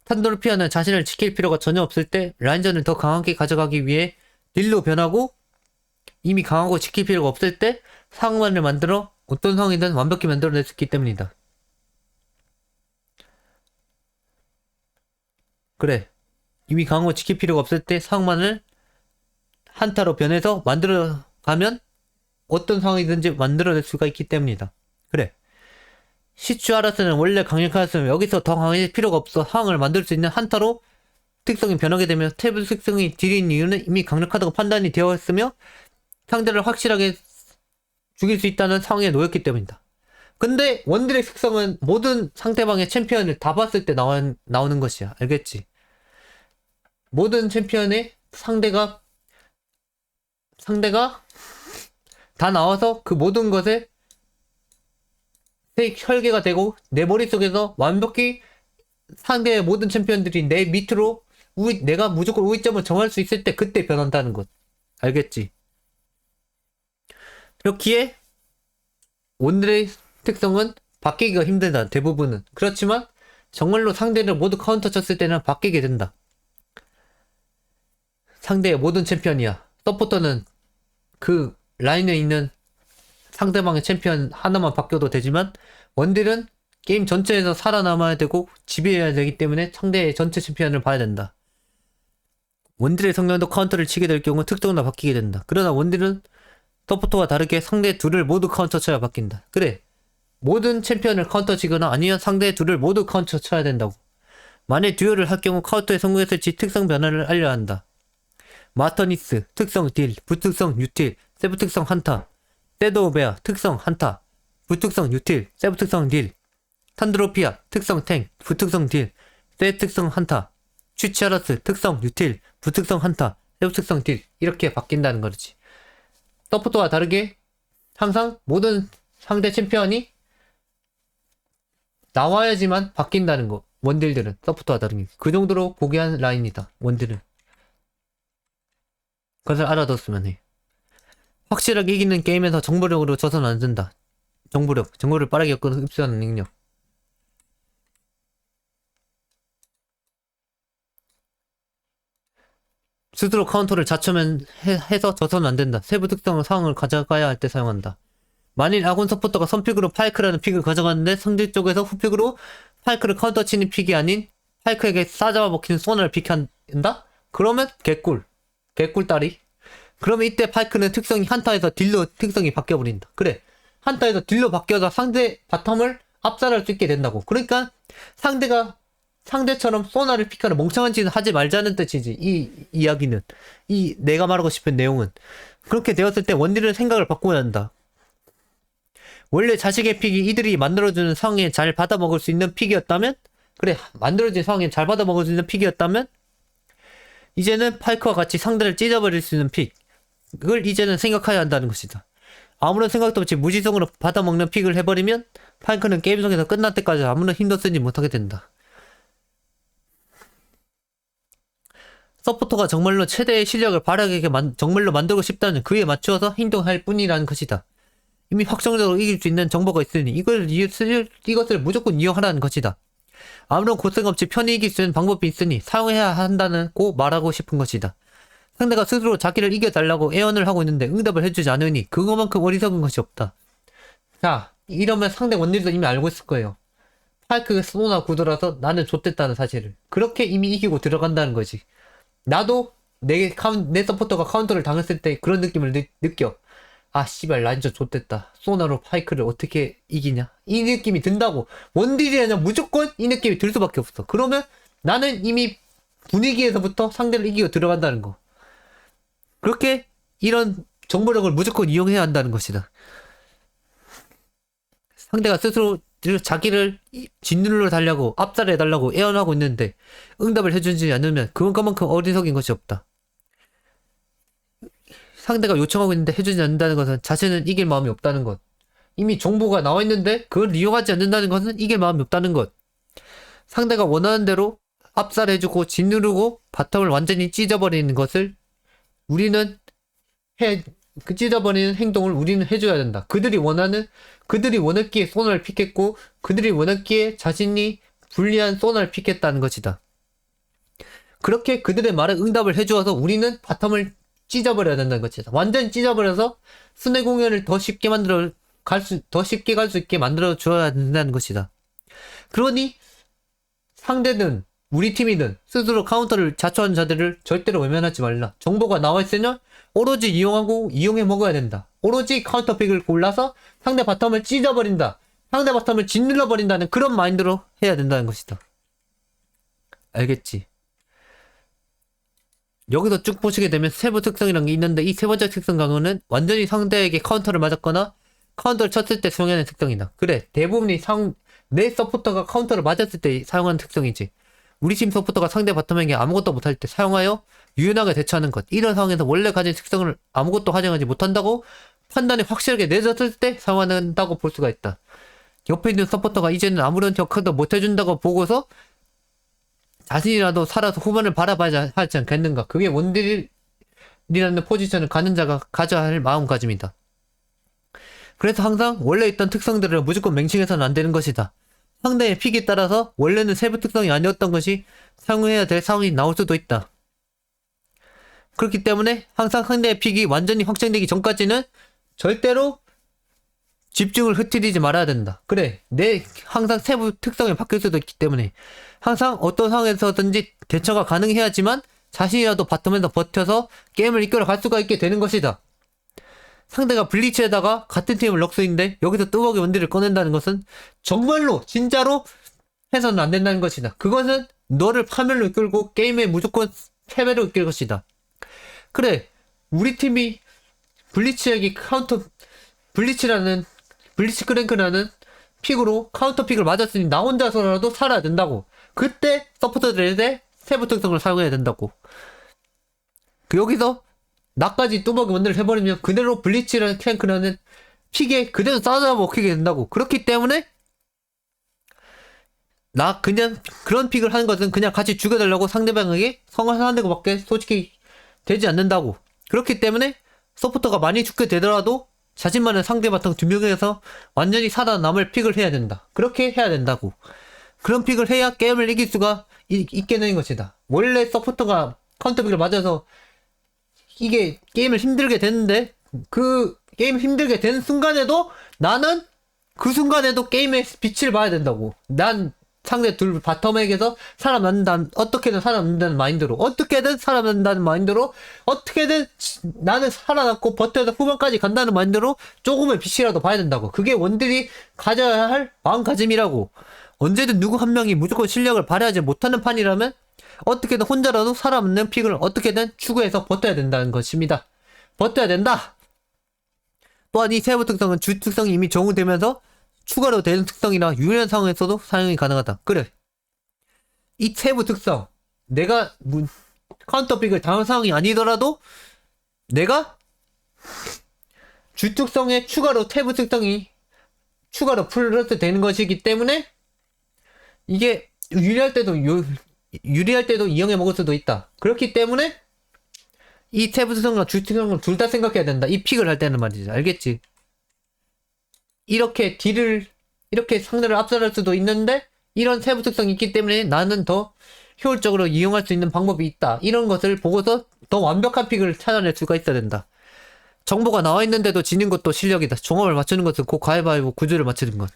탄도르피아는 자신을 지킬 필요가 전혀 없을 때 라인전을 더 강하게 가져가기 위해 딜로 변하고, 이미 강하고 지킬 필요가 없을 때 상황만을 만들어 어떤 상황이든 완벽히 만들어낼 수 있기 때문이다. 그래, 이미 강하고 지킬 필요가 없을 때 상황만을 한타로 변해서 만들어가면 어떤 상황이든지 만들어낼 수가 있기 때문이다. 그래, 시추아라스는 원래 강력하였으면 여기서 더 강해질 필요가 없어 상황을 만들 수 있는 한타로 특성이 변하게 되며, 탭 특성이 딜인 이유는 이미 강력하다고 판단이 되었으며 상대를 확실하게 죽일 수 있다는 상황에 놓였기 때문이다. 근데 원딜의 특성은 모든 상대방의 챔피언을 다 봤을 때 나오는 것이야. 알겠지? 모든 챔피언의 상대가 다 나와서 그 모든 것에 혈계가 되고, 내 머릿속에서 완벽히 상대의 모든 챔피언들이 내 밑으로 내가 무조건 우위점을 정할 수 있을 때 그때 변한다는 것. 알겠지? 그렇기에 원딜의 특성은 바뀌기가 힘들다. 대부분은. 그렇지만 정말로 상대를 모두 카운터 쳤을 때는 바뀌게 된다. 상대의 모든 챔피언이야. 서포터는 그 라인에 있는 상대방의 챔피언 하나만 바뀌어도 되지만, 원딜은 게임 전체에서 살아남아야 되고 지배해야 되기 때문에 상대의 전체 챔피언을 봐야 된다. 원딜의 성향도 카운터를 치게 될 경우 특성도 바뀌게 된다. 그러나 원딜은 서포터와 다르게 상대 둘을 모두 카운터 쳐야 바뀐다. 그래, 모든 챔피언을 카운터 치거나 아니면 상대 둘을 모두 카운터 쳐야 된다고. 만일 듀얼을 할 경우 카운터에 성공했을지 특성 변화를 알려야 한다. 마터니스 특성 딜, 부특성 유틸, 세부 특성 한타. 세도오베아 특성 한타, 부특성 유틸, 세부 특성 딜. 탄드로피아 특성 탱, 부특성 딜, 세 특성 한타. 취치아라스 특성 유틸, 부특성 한타, 세부 특성 딜. 이렇게 바뀐다는 거지. 서포터와 다르게 항상 모든 상대 챔피언이 나와야지만 바뀐다는 거. 원딜들은 서포터와 다르게 그 정도로 고귀한 라인이다. 원딜은. 그것을 알아뒀으면 해. 확실하게 이기는 게임에서 정보력으로 져서는 안 된다. 정보를 빠르게 흡수하는 능력. 스스로 카운터를 자초해서 져서는 안 된다. 세부 특성을 상황을 가져가야 할 때 사용한다. 만일 아군 서포터가 선픽으로 파이크라는 픽을 가져갔는데 상대 쪽에서 후픽으로 파이크를 카운터 치는 픽이 아닌 파이크에게 싸잡아 먹히는 소나를 픽한다? 그러면 개꿀다리. 그러면 이때 파이크는 특성이 한타에서 딜로 특성이 바뀌어버린다. 그래, 한타에서 딜로 바뀌어서 상대 바텀을 압살할 수 있게 된다고. 그러니까 상대처럼 소나를 픽하는 멍청한 짓은 하지 말자는 뜻이지. 이 이야기는, 내가 말하고 싶은 내용은. 그렇게 되었을 때 원딜은 생각을 바꿔야 한다. 원래 자식의 픽이 이들이 만들어주는 상황에 잘 받아먹을 수 있는 픽이었다면, 그래, 만들어진 상황에 잘 받아먹을 수 있는 픽이었다면, 이제는 파이크와 같이 상대를 찢어버릴 수 있는 픽, 그걸 이제는 생각해야 한다는 것이다. 아무런 생각도 없이 무지성으로 받아먹는 픽을 해버리면 파이크는 게임 속에서 끝날 때까지 아무런 힘도 쓰지 못하게 된다. 서포터가 정말로 최대의 실력을 발휘하게 정말로 만들고 싶다면 그에 맞추어서 행동할 뿐이라는 것이다. 이미 확정적으로 이길 수 있는 정보가 있으니 이것을 무조건 이용하라는 것이다. 아무런 고생 없이 편히 이길 수 있는 방법이 있으니 사용해야 한다는 고 말하고 싶은 것이다. 상대가 스스로 자기를 이겨달라고 애원을 하고 있는데 응답을 해주지 않으니 그거만큼 어리석은 것이 없다. 자, 이러면 상대 원딜도 이미 알고 있을 거예요. 파이크가 소나 구도라서 나는 좆됐다는 사실을. 그렇게 이미 이기고 들어간다는 거지. 나도 내 서포터가 카운터를 당했을 때 그런 느낌을 느껴. 아 씨발 라인전 좆됐다. 소나로 파이크를 어떻게 이기냐 이 느낌이 든다고. 원딜이라면 무조건 이 느낌이 들 수밖에 없어. 그러면 나는 이미 분위기에서부터 상대를 이기고 들어간다는 거. 그렇게 이런 정보력을 무조건 이용해야 한다는 것이다. 상대가 스스로 자기를 짓눌러 달라고 압살해 달라고 애원하고 있는데 응답을 해주지 않으면 그만큼 어리석인 것이 없다. 상대가 요청하고 있는데 해주지 않는다는 것은 자신은 이길 마음이 없다는 것. 이미 정보가 나와 있는데 그걸 이용하지 않는다는 것은 이길 마음이 없다는 것. 상대가 원하는 대로 압살해주고 짓누르고 바텀을 완전히 찢어버리는 것을 우리는 그 찢어버리는 행동을 우리는 해줘야 된다. 그들이 원했기에 소나를 픽했고 그들이 원했기에 자신이 불리한 소나를 픽했다는 것이다. 그렇게 그들의 말에 응답을 해주어서 우리는 바텀을 찢어버려야 된다는 것이다. 완전히 찢어버려서 순회 공연을 더 쉽게 갈 수 있게 만들어 줘야 된다는 것이다. 그러니 상대든 우리 팀이든 스스로 카운터를 자초하는 자들을 절대로 외면하지 말라. 정보가 나와 있으면 오로지 이용해 먹어야 된다. 오로지 카운터픽을 골라서 상대 바텀을 찢어버린다. 상대 바텀을 짓눌러 버린다는 그런 마인드로 해야 된다는 것이다. 알겠지? 여기서 쭉 보시게 되면 세부 특성이라는 게 있는데 이 세 번째 특성 강화는 완전히 상대에게 카운터를 맞았거나 카운터를 쳤을 때 사용하는 특성이다. 그래, 대부분이 내 서포터가 카운터를 맞았을 때 사용하는 특성이지. 우리 팀 서포터가 상대 바텀에게 아무것도 못할 때 사용하여 유연하게 대처하는 것. 이런 상황에서 원래 가진 특성을 아무것도 활용하지 못한다고 판단이 확실하게 내졌을 때 사용한다고 볼 수가 있다. 옆에 있는 서포터가 이제는 아무런 역할도 못해준다고 보고서 자신이라도 살아서 후반을 바라봐야 하지 않겠는가. 그게 원딜이라는 포지션을 가는 자가 가져야 할 마음가짐이다. 그래서 항상 원래 있던 특성들을 무조건 맹칭해서는 안 되는 것이다. 상대의 픽에 따라서 원래는 세부 특성이 아니었던 것이 사용해야 될 상황이 나올 수도 있다. 그렇기 때문에 항상 상대의 픽이 완전히 확정되기 전까지는 절대로 집중을 흐트리지 말아야 된다. 그래, 항상 세부 특성이 바뀔 수도 있기 때문에 항상 어떤 상황에서든지 대처가 가능해야지만 자신이라도 바텀에서 버텨서 게임을 이끌어 갈 수가 있게 되는 것이다. 상대가 블리츠에다가 같은 팀을 럭스인데 여기서 뚜벅이 원딜을 꺼낸다는 것은 정말로 진짜로 해서는 안 된다는 것이다. 그것은 너를 파멸로 이끌고 게임에 무조건 패배로 이끌 것이다. 그래, 우리 팀이 블리츠에게 블리츠 크랭크라는 픽으로 카운터 픽을 맞았으니 나 혼자서라도 살아야 된다고. 그때 서포터들의 세부 특성을 사용해야 된다고. 여기서 나까지 뚜벅이 원딜을 해버리면 그대로 블리츠라는 크랭크라는 픽에 그대로 싸우다 먹히게 된다고. 그렇기 때문에 그냥 그런 픽을 하는 것은 그냥 같이 죽여달라고 상대방에게 성화하는 것밖에 솔직히 되지 않는다고. 그렇기 때문에 서포터가 많이 죽게 되더라도 자신만의 상대 바텀 두 명에서 완전히 살아남을 픽을 해야 된다. 그렇게 해야 된다고. 그런 픽을 해야 게임을 이길 수가 있게 되는 것이다. 원래 서포터가 카운터 픽을 맞아서 이게 게임을 힘들게 되는데 그 게임 힘들게 되는 순간에도 나는 그 순간에도 게임의 빛을 봐야 된다고. 난 상대 둘 바텀에게서 어떻게든 살아남는다는 마인드로 어떻게든 나는 살아남고 버텨서 후반까지 간다는 마인드로 조금의 빛이라도 봐야 된다고. 그게 원딜이 가져야 할 마음가짐이라고. 언제든 누구 한 명이 무조건 실력을 발휘하지 못하는 판이라면 어떻게든 혼자라도 살아남는 픽을 어떻게든 추구해서 버텨야 된다는 것입니다. 버텨야 된다. 또한 이 세부 특성은 주 특성이 이미 적용되면서 추가로 되는 특성이라 유리한 상황에서도 사용이 가능하다. 그래, 이 세부 특성 내가 카운터 픽을 당한 상황이 아니더라도 내가 주 특성에 추가로 세부 특성이 추가로 플러스 되는 것이기 때문에 이게 유리할 때도 이용해 먹을 수도 있다. 그렇기 때문에 이 세부 특성과 주 특성을 둘 다 생각해야 된다. 이 픽을 할 때는 말이지. 알겠지? 이렇게 상대를 압살할 수도 있는데 이런 세부 특성이 있기 때문에 나는 더 효율적으로 이용할 수 있는 방법이 있다. 이런 것을 보고서 더 완벽한 픽을 찾아낼 수가 있어야 된다. 정보가 나와 있는데도 지는 것도 실력이다. 종합을 맞추는 것은 곧 가위바위보 구조를 맞추는 것.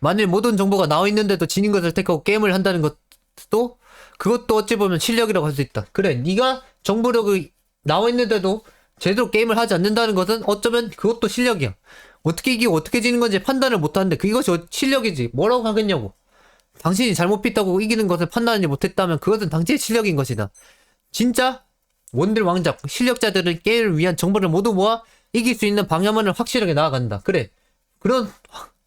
만일 모든 정보가 나와 있는데도 지는 것을 택하고 게임을 한다는 그것도 어찌 보면 실력이라고 할 수 있다. 그래, 네가 정보력이 나와 있는데도 제대로 게임을 하지 않는다는 것은 어쩌면 그것도 실력이야. 어떻게 이기고 어떻게 지는 건지 판단을 못하는데 그것이 실력이지. 뭐라고 하겠냐고. 당신이 잘못 pis다고 이기는 것을 판단하지 못했다면 그것은 당신의 실력인 것이다. 진짜 원딜 왕작 실력자들은 게임을 위한 정보를 모두 모아 이길 수 있는 방향만을 확실하게 나아간다. 그래. 그런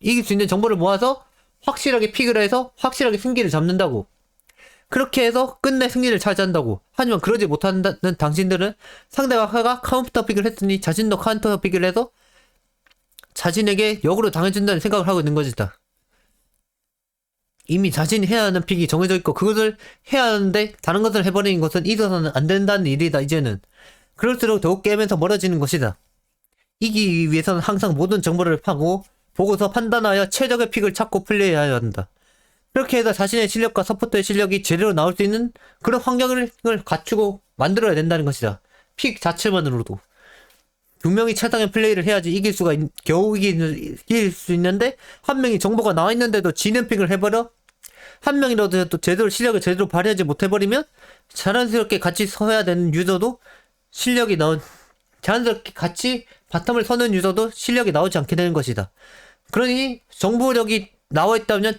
이길 수 있는 정보를 모아서 확실하게 픽을 해서 확실하게 승기를 잡는다고. 그렇게 해서 끝내 승리를 차지한다고. 하지만 그러지 못하는 당신들은 상대가 카운터 픽을 했으니 자신도 카운터 픽을 해서 자신에게 역으로 당해준다는 생각을 하고 있는 것이다. 이미 자신이 해야 하는 픽이 정해져 있고 그것을 해야 하는데 다른 것을 해버리는 것은 있어서는 안 된다는 일이다. 이제는 그럴수록 더욱 게임에서 멀어지는 것이다. 이기기 위해서는 항상 모든 정보를 파고 보고서 판단하여 최적의 픽을 찾고 플레이해야 한다. 그렇게 해서 자신의 실력과 서포터의 실력이 제대로 나올 수 있는 그런 환경을 갖추고 만들어야 된다는 것이다. 픽 자체만으로도. 두 명이 최상의 플레이를 해야지 겨우 이길 수 있는데 한 명이 정보가 나와 있는데도 지는 픽을 해버려 한 명이라도 또 제대로 실력을 제대로 발휘하지 못해버리면 자연스럽게 같이 서야 되는 유저도 자연스럽게 같이 바텀을 서는 유저도 실력이 나오지 않게 되는 것이다. 그러니 정보가 나와 있다면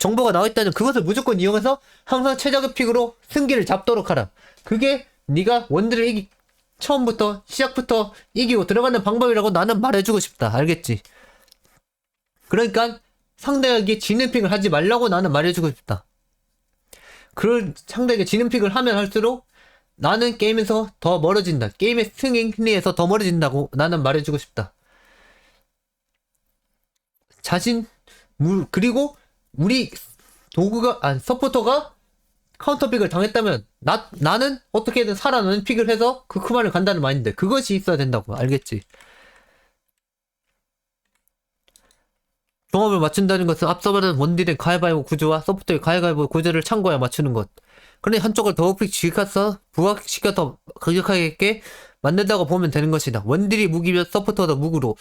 그것을 무조건 이용해서 항상 최적의 픽으로 승기를 잡도록 하라. 그게 네가 원딜을 시작부터 이기고 들어가는 방법이라고 나는 말해주고 싶다. 알겠지? 그러니까 상대에게 지는 픽을 하지 말라고 나는 말해주고 싶다. 상대에게 지는 픽을 하면 할수록 나는 게임에서 더 멀어진다. 게임의 승리에서 더 멀어진다고 나는 말해주고 싶다. 그리고 우리 서포터가 카운터픽을 당했다면 나는 어떻게든 살아나는 픽을 해서 그 크만을 간다는 말인데 그것이 있어야 된다고. 알겠지? 종합을 맞춘다는 것은 앞서 말한 원딜의 가위바위보 구조와 서포터의 가위바위보 구조를 참고해 맞추는 것. 그런데 한쪽을 더욱 부각시켜서 강력하게 만든다고 보면 되는 것이다. 원딜이 무기면 서포터도 무구로,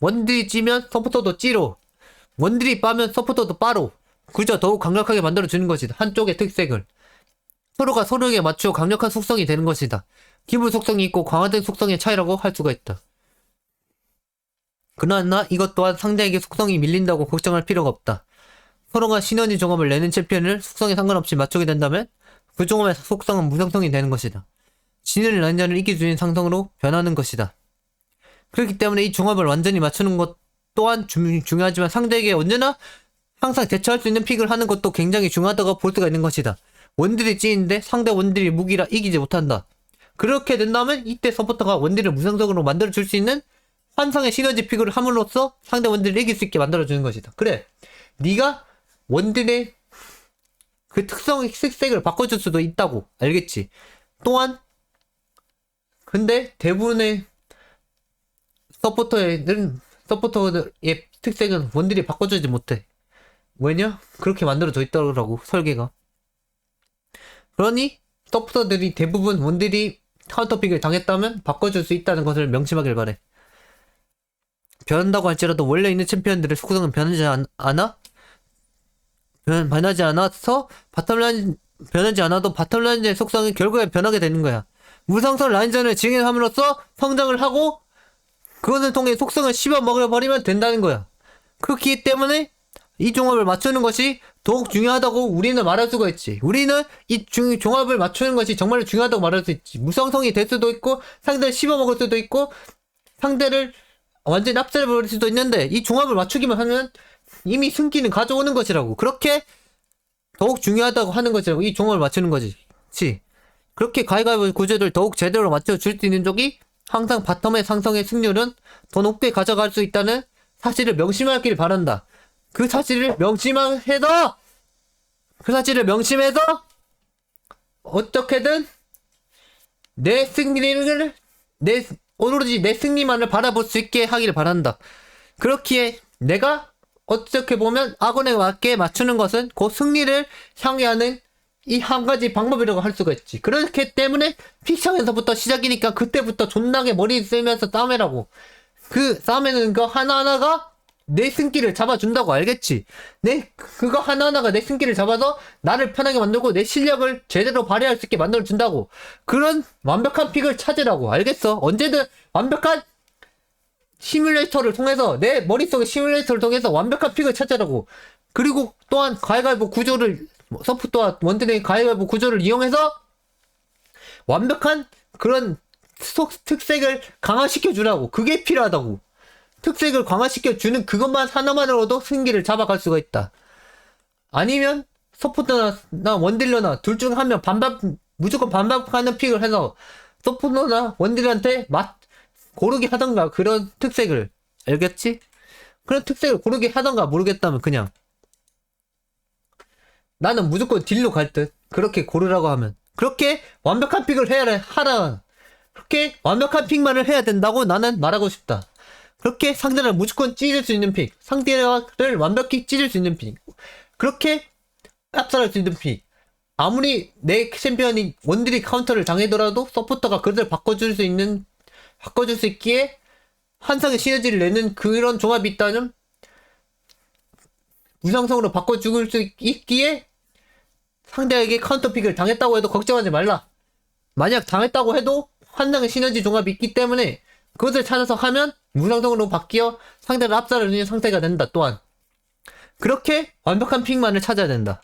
원딜이 찌면 서포터도 찌로, 원딜이 빠면 서포터도 빠로 그저 더욱 강력하게 만들어주는 것이다. 한쪽의 특색을 서로가 서로에게 맞추어 강력한 속성이 되는 것이다. 기본 속성이 있고 강화된 속성의 차이라고 할 수가 있다. 그러나 이것 또한 상대에게 속성이 밀린다고 걱정할 필요가 없다. 서로가 시너지 종합을 내는 챔피언을 속성에 상관없이 맞추게 된다면 그 종합의 속성은 무상성이 되는 것이다. 지는 라인전을 이길 수 있는 상성으로 변하는 것이다. 그렇기 때문에 이 종합을 완전히 맞추는 것 또한 중요하지만 상대에게 언제나 항상 대처할 수 있는 픽을 하는 것도 굉장히 중요하다고 볼 수가 있는 것이다. 원딜이 찌인데 상대 원딜이 무기라 이기지 못한다. 그렇게 된다면 이때 서포터가 원딜을 무상적으로 만들어줄 수 있는 환상의 시너지 픽을 함으로써 상대 원딜을 이길 수 있게 만들어주는 것이다. 그래, 네가 원딜의 그 특색을 바꿔줄 수도 있다고. 알겠지? 또한 근데 대부분의 서포터의 특색은 원딜이 바꿔주지 못해. 왜냐? 그렇게 만들어져 있더라고, 설계가. 그러니 서포터들이 대부분 원딜이 카운터픽을 당했다면 바꿔줄 수 있다는 것을 명심하길 바래. 변한다고 할지라도 원래 있는 챔피언들의 속성은 변하지 않아도 바텀라인의 속성은 결국에 변하게 되는 거야. 무상성 라인전을 진행함으로써 성장을 하고 그것을 통해 속성을 씹어 먹어버리면 된다는 거야. 그렇기 때문에 이 종합을 맞추는 것이 더욱 중요하다고 우리는 말할 수가 있지. 우리는 이 종합을 맞추는 것이 정말 중요하다고 말할 수 있지. 무상성이 될 수도 있고 상대를 씹어먹을 수도 있고 상대를 완전히 납치해버릴 수도 있는데 이 종합을 맞추기만 하면 이미 승기는 가져오는 것이라고. 그렇게 더욱 중요하다고 하는 것이라고. 이 종합을 맞추는 거지. 그렇게 가위바위보 구조를 더욱 제대로 맞춰줄 수 있는 쪽이 항상 바텀의 상성의 승률은 더 높게 가져갈 수 있다는 사실을 명심하길 바란다. 그 사실을 명심해서 어떻게든 오로지 내 승리만을 바라볼 수 있게 하길 바란다. 그렇기에 내가 어떻게 보면 악원에 맞게 맞추는 것은 곧 승리를 향하는 이 한 가지 방법이라고 할 수가 있지. 그렇기 때문에 픽션에서부터 시작이니까 그때부터 존나게 머리 쓰면서 싸매라고. 그 싸매는 거 하나하나가 내 승기를 잡아준다고, 알겠지? 그거 하나하나가 내 승기를 잡아서 나를 편하게 만들고 내 실력을 제대로 발휘할 수 있게 만들어준다고. 그런 완벽한 픽을 찾으라고, 알겠어? 언제든 완벽한 시뮬레이터를 통해서, 내 머릿속의 시뮬레이터를 통해서 완벽한 픽을 찾으라고. 그리고 또한 가위바위보 구조를, 서포터와 원딜의 가위바위보 구조를 이용해서 완벽한 그런 특색을 강화시켜 주라고. 그게 필요하다고. 특색을 강화시켜 주는 그것만 하나만으로도 승기를 잡아갈 수가 있다. 아니면 서포터나 원딜러나 둘 중 한 명 무조건 반박하는 픽을 해서 서포터나 원딜한테 고르게 하던가, 그런 특색을. 알겠지? 그런 특색을 고르게 하던가, 모르겠다면 그냥 나는 무조건 딜로 갈 듯. 그렇게 고르라고 하면. 그렇게 완벽한 픽을 하라. 그렇게 완벽한 픽만을 해야 된다고 나는 말하고 싶다. 그렇게 상대를 무조건 찢을 수 있는 픽, 상대를 완벽히 찢을 수 있는 픽, 그렇게 압살할 수 있는 픽. 아무리 내 챔피언이 원딜이 카운터를 당하더라도 서포터가 그들을 바꿔줄 수 있기에 환상의 시너지를 내는 그런 조합이 있다는, 무상성으로 바꿔줄 수 있기에 상대에게 카운터 픽을 당했다고 해도 걱정하지 말라. 만약 당했다고 해도 환상의 시너지 종합이 있기 때문에 그것을 찾아서 하면 무상성으로 바뀌어 상대를 압살을 하는 상태가 된다. 또한 그렇게 완벽한 픽만을 찾아야 된다.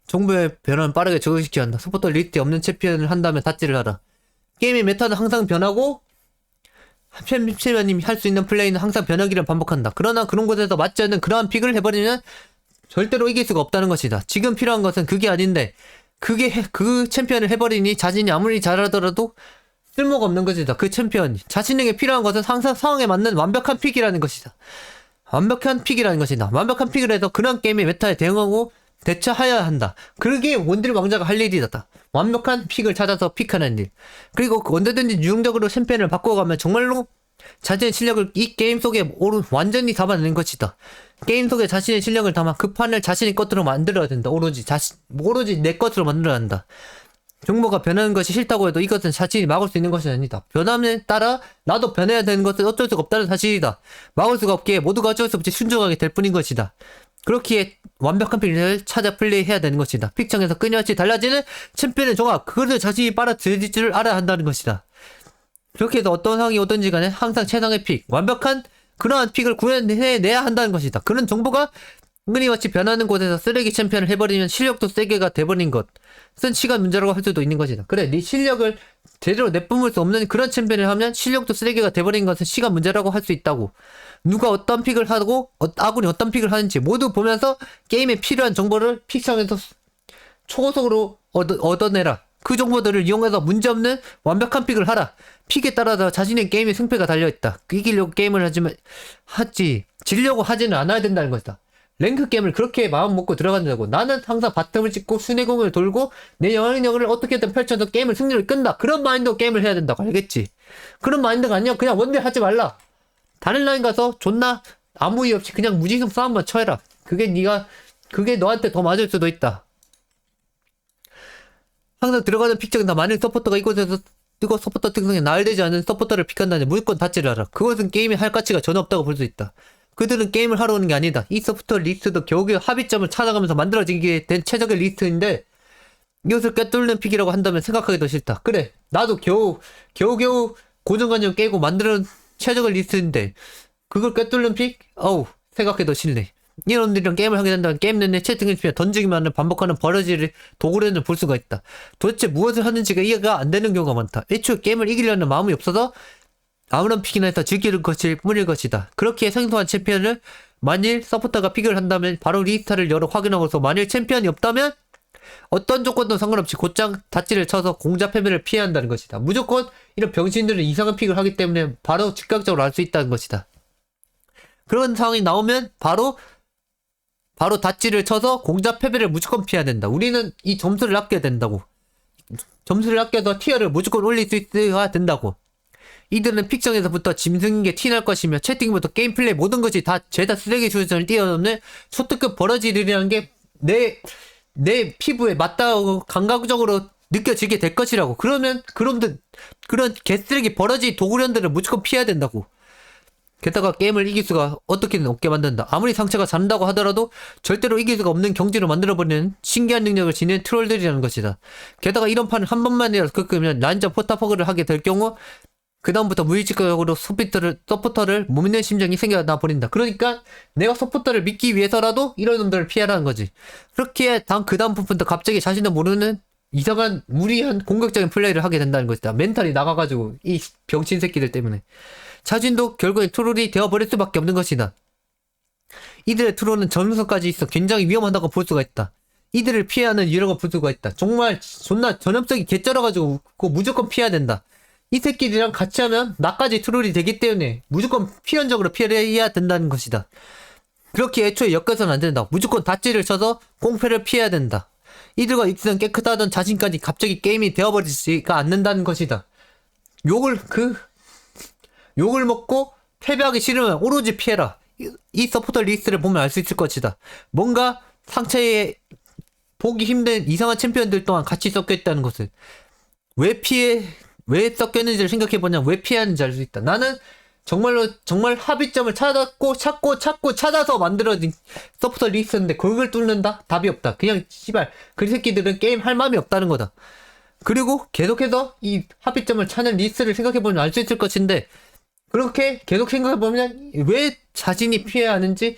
정보의 변화는 빠르게 적응시켜야 한다. 서포터 리스트에 없는 챔피언을 한다면 닷질을 하라. 게임의 메타는 항상 변하고 챔피언님이 할 수 있는 플레이는 항상 변하기를 반복한다. 그러나 그런 곳에서 맞지 않는 그러한 픽을 해버리면 절대로 이길 수가 없다는 것이다. 지금 필요한 것은 그게 아닌데 그 챔피언을 해버리니 자신이 아무리 잘하더라도 쓸모가 없는 것이다. 그 챔피언이. 자신에게 필요한 것은 항상 상황에 맞는 완벽한 픽이라는 것이다. 완벽한 픽을 해서 그런 게임의 메타에 대응하고 대처해야 한다. 그게 원딜 왕자가 할 일이다. 완벽한 픽을 찾아서 픽하는 일. 그리고 언제든지 유용적으로 챔피언을 바꿔가면 정말로 자신의 실력을 이 게임 속에 완전히 담아내는 것이다. 게임 속에 자신의 실력을 담아 그 판을 자신의 것으로 만들어야 된다. 오로지 내 것으로 만들어야 한다. 정보가 변하는 것이 싫다고 해도 이것은 자신이 막을 수 있는 것이 아니다. 변함에 따라 나도 변해야 되는 것은 어쩔 수가 없다는 사실이다. 막을 수가 없기에 모두가 어쩔 수 없이 순종하게 될 뿐인 것이다. 그렇기에 완벽한 픽을 찾아 플레이해야 되는 것이다. 픽창에서 끊임없이 달라지는 챔피언의 종합, 그것을 자신이 빨아들일 줄 알아야 한다는 것이다. 그렇게 해서 어떤 상황이 오든지 간에 항상 최상의 픽, 완벽한 그러한 픽을 구해내야 한다는 것이다. 그런 정보가 끊임없이 변하는 곳에서 쓰레기 챔피언을 해버리면 실력도 세게가 돼버린 것은 시간 문제라고 할 수도 있는 것이다. 그래, 네 실력을 제대로 내뿜을 수 없는 그런 챔피언을 하면 실력도 쓰레기가 돼버린 것은 시간 문제라고 할 수 있다고. 누가 어떤 픽을 하고 아군이 어떤 픽을 하는지 모두 보면서 게임에 필요한 정보를 픽창에서 초고속으로 얻어내라. 그 정보들을 이용해서 문제없는 완벽한 픽을 하라. 픽에 따라서 자신의 게임의 승패가 달려있다. 이기려고 게임을 지려고 하지는 않아야 된다는 것이다. 랭크 게임을 그렇게 마음 먹고 들어간다고. 나는 항상 바텀을 찍고 순회공을 돌고 내 영향력을 어떻게든 펼쳐서 게임을 승리를 끈다. 그런 마인드로 게임을 해야 된다고. 알겠지? 그런 마인드가 아니야. 그냥 원딜 하지 말라. 다른 라인 가서 존나 아무 이유 없이 그냥 무지성 싸움만 쳐해라. 그게 너한테 더 맞을 수도 있다. 항상 들어가는 픽정은 다 만일 서포터가 이곳에서 서포터 특성에 나열되지 않은 서포터를 픽한다면 무조건 닷질을 하라. 그것은 게임에 할 가치가 전혀 없다고 볼 수 있다. 그들은 게임을 하러 오는 게 아니다. 이 서포터 리스트도 겨우겨우 합의점을 찾아가면서 만들어지게 된 최적의 리스트인데 이것을 꿰뚫는 픽이라고 한다면 생각하기 더 싫다. 그래, 나도 겨우겨우 고정관념 깨고 만드는 최적의 리스트인데 그걸 꿰뚫는 픽? 생각해도 싫네. 이놈들이랑 게임을 하게 된다면 게임 내내 채팅을 치며 던지기만 하는 반복하는 버러지를 도구로는 볼 수가 있다. 도대체 무엇을 하는지가 이해가 안 되는 경우가 많다. 애초에 게임을 이기려는 마음이 없어서 아무런 픽이나 해서 즐기는 것일 뿐일 것이다. 그렇게 생소한 챔피언을 만일 서포터가 픽을 한다면 바로 리스트를 열어 확인하고서 만일 챔피언이 없다면 어떤 조건도 상관없이 곧장 닷질을 쳐서 공자 패배를 피해야 한다는 것이다. 무조건 이런 병신들은 이상한 픽을 하기 때문에 바로 즉각적으로 알 수 있다는 것이다. 그런 상황이 나오면 바로 닷질을 쳐서 공자 패배를 무조건 피해야 된다. 우리는 이 점수를 아껴야 된다고. 점수를 아껴서 티어를 무조건 올릴 수 있어야 된다고. 이들은 픽정에서부터 짐승인 게 티날 것이며 채팅부터 게임 플레이 모든 것이 다 죄다 쓰레기 수준을 뛰어넘는 초특급 버러지들이라는 게 내 피부에 맞다고 감각적으로 느껴지게 될 것이라고. 그러면 그런 개쓰레기 버러지 도구련들을 무조건 피해야 된다고. 게다가 게임을 이길 수가 어떻게든 없게 만든다. 아무리 상체가 잘한다고 하더라도 절대로 이길 수가 없는 경지로 만들어버리는 신기한 능력을 지닌 트롤들이라는 것이다. 게다가 이런 판을 한 번만이라도 겪으면 난자 포탑허그를 하게 될 경우 그 다음부터 무의식적으로 서포터를 못 믿는 심정이 생겨나 버린다. 그러니까 내가 서포터를 믿기 위해서라도 이런 놈들을 피하라는 거지. 그렇게 그 다음 부분도 갑자기 자신도 모르는 이상한 무리한 공격적인 플레이를 하게 된다는 것이다. 멘탈이 나가가지고 이 병신 새끼들 때문에 자신도 결국엔 트롤이 되어버릴 수밖에 없는 것이다. 이들의 트롤은 전문성까지 있어 굉장히 위험하다고 볼 수가 있다. 이들을 피하는 유료가 볼 수가 있다. 정말 존나 전염성이 개쩔어가지고 무조건 피해야 된다. 이 새끼들이랑 같이 하면 나까지 트롤이 되기 때문에 무조건 필연적으로 피해야 된다는 것이다. 그렇게 애초에 엮여서는 안 된다. 무조건 다찌를 쳐서 공패를 피해야 된다. 이들과 있던 깨끗하던 자신까지 갑자기 게임이 되어버리지가 않는다는 것이다. 욕을 먹고 패배하기 싫으면 오로지 피해라. 이 서포터 리스트를 보면 알 수 있을 것이다. 뭔가 상체에 보기 힘든 이상한 챔피언들 또한 같이 섞여있다는 것을. 왜 섞였는지를 생각해보냐. 왜 피하는지 알 수 있다. 나는 정말 합의점을 찾아서 만들어진 서포터 리스트인데 그걸 뚫는다? 답이 없다. 그냥 씨발 그 새끼들은 게임 할 마음이 없다는 거다. 그리고 계속해서 이 합의점을 찾는 리스트를 생각해보면 알 수 있을 것인데 그렇게 계속 생각해보면 왜 자신이 피해야 하는지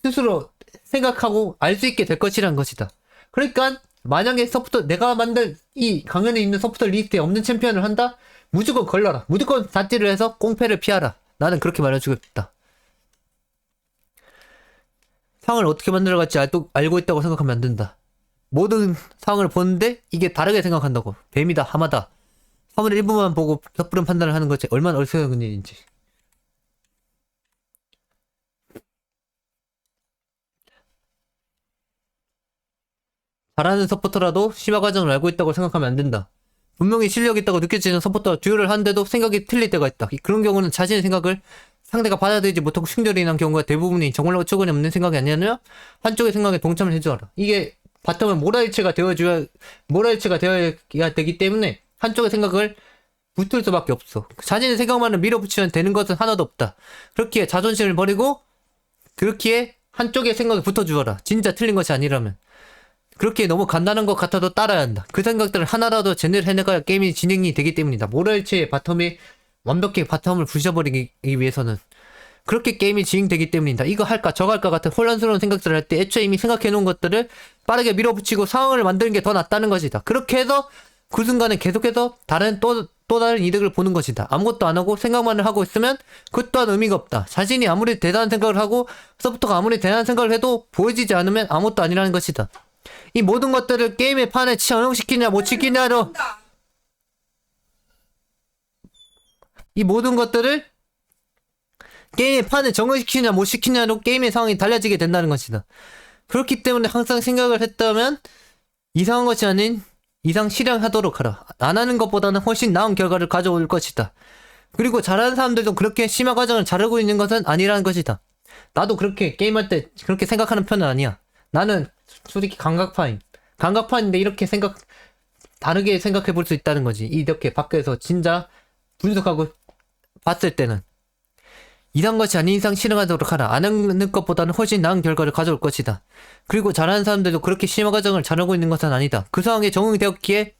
스스로 생각하고 알 수 있게 될 것이란 것이다. 그러니까 만약에 내가 만든 이 강연에 있는 서포터 리스트에 없는 챔피언을 한다? 무조건 걸러라. 무조건 다찌를 해서 꽁패를 피하라. 나는 그렇게 말해주고 싶다. 상을 어떻게 만들어갈지 알고 있다고 생각하면 안 된다. 모든 상을 보는데 이게 다르게 생각한다고. 뱀이다, 하마다. 화면을 일부만 보고 섣부른 판단을 하는 것이 얼마나 어리석은 일인지. 잘하는 서포터라도 심화 과정을 알고 있다고 생각하면 안 된다. 분명히 실력이 있다고 느껴지는 서포터와 듀얼을 하는데도 생각이 틀릴 때가 있다. 그런 경우는 자신의 생각을 상대가 받아들이지 못하고 충돌이 난 경우가 대부분이 정말 어처구니 없는 생각이 아니냐면 한쪽의 생각에 동참을 해주어라. 이게 바텀은 모라일체가 되어야 되기 때문에 한쪽의 생각을 붙을 수밖에 없어. 자신의 생각만을 밀어붙이면 되는 것은 하나도 없다. 그렇기에 자존심을 버리고 그렇기에 한쪽의 생각에 붙어주어라. 진짜 틀린 것이 아니라면. 그렇게 너무 간단한 것 같아도 따라야 한다. 그 생각들을 하나라도 제대로 해내가야 게임이 진행이 되기 때문이다. 모라일체의 바텀이 완벽히 바텀을 부셔버리기 위해서는 그렇게 게임이 진행되기 때문이다. 이거 할까 저거 할까 같은 혼란스러운 생각들을 할 때 애초에 이미 생각해놓은 것들을 빠르게 밀어붙이고 상황을 만드는 게 더 낫다는 것이다. 그렇게 해서 그 순간에 계속해서 또 다른 이득을 보는 것이다. 아무것도 안 하고 생각만을 하고 있으면 그 또한 의미가 없다. 자신이 아무리 대단한 생각을 하고 서부터가 아무리 대단한 생각을 해도 보여지지 않으면 아무것도 아니라는 것이다. 이 모든 것들을 게임의 판에 적용시키냐 못 시키냐로 이 모든 것들을 게임의 판에 적용시키냐 못 시키냐로 게임의 상황이 달라지게 된다는 것이다. 그렇기 때문에 항상 생각을 했다면 이상한 것이 아닌 이상 실행하도록 하라. 안 하는 것보다는 훨씬 나은 결과를 가져올 것이다. 그리고 잘하는 사람들도 그렇게 심화 과정을 잘하고 있는 것은 아니라는 것이다. 나도 그렇게 게임할 때 그렇게 생각하는 편은 아니야. 나는 솔직히 감각파인데 이렇게 다르게 생각해 볼 수 있다는 거지. 이렇게 밖에서 진짜 분석하고 봤을 때는 이런 것이 아닌 이상 실행하도록 하라. 안 하는 것보다는 훨씬 나은 결과를 가져올 것이다. 그리고 잘하는 사람들도 그렇게 심화 과정을 잘하고 있는 것은 아니다. 그 상황에 적응이 되었기에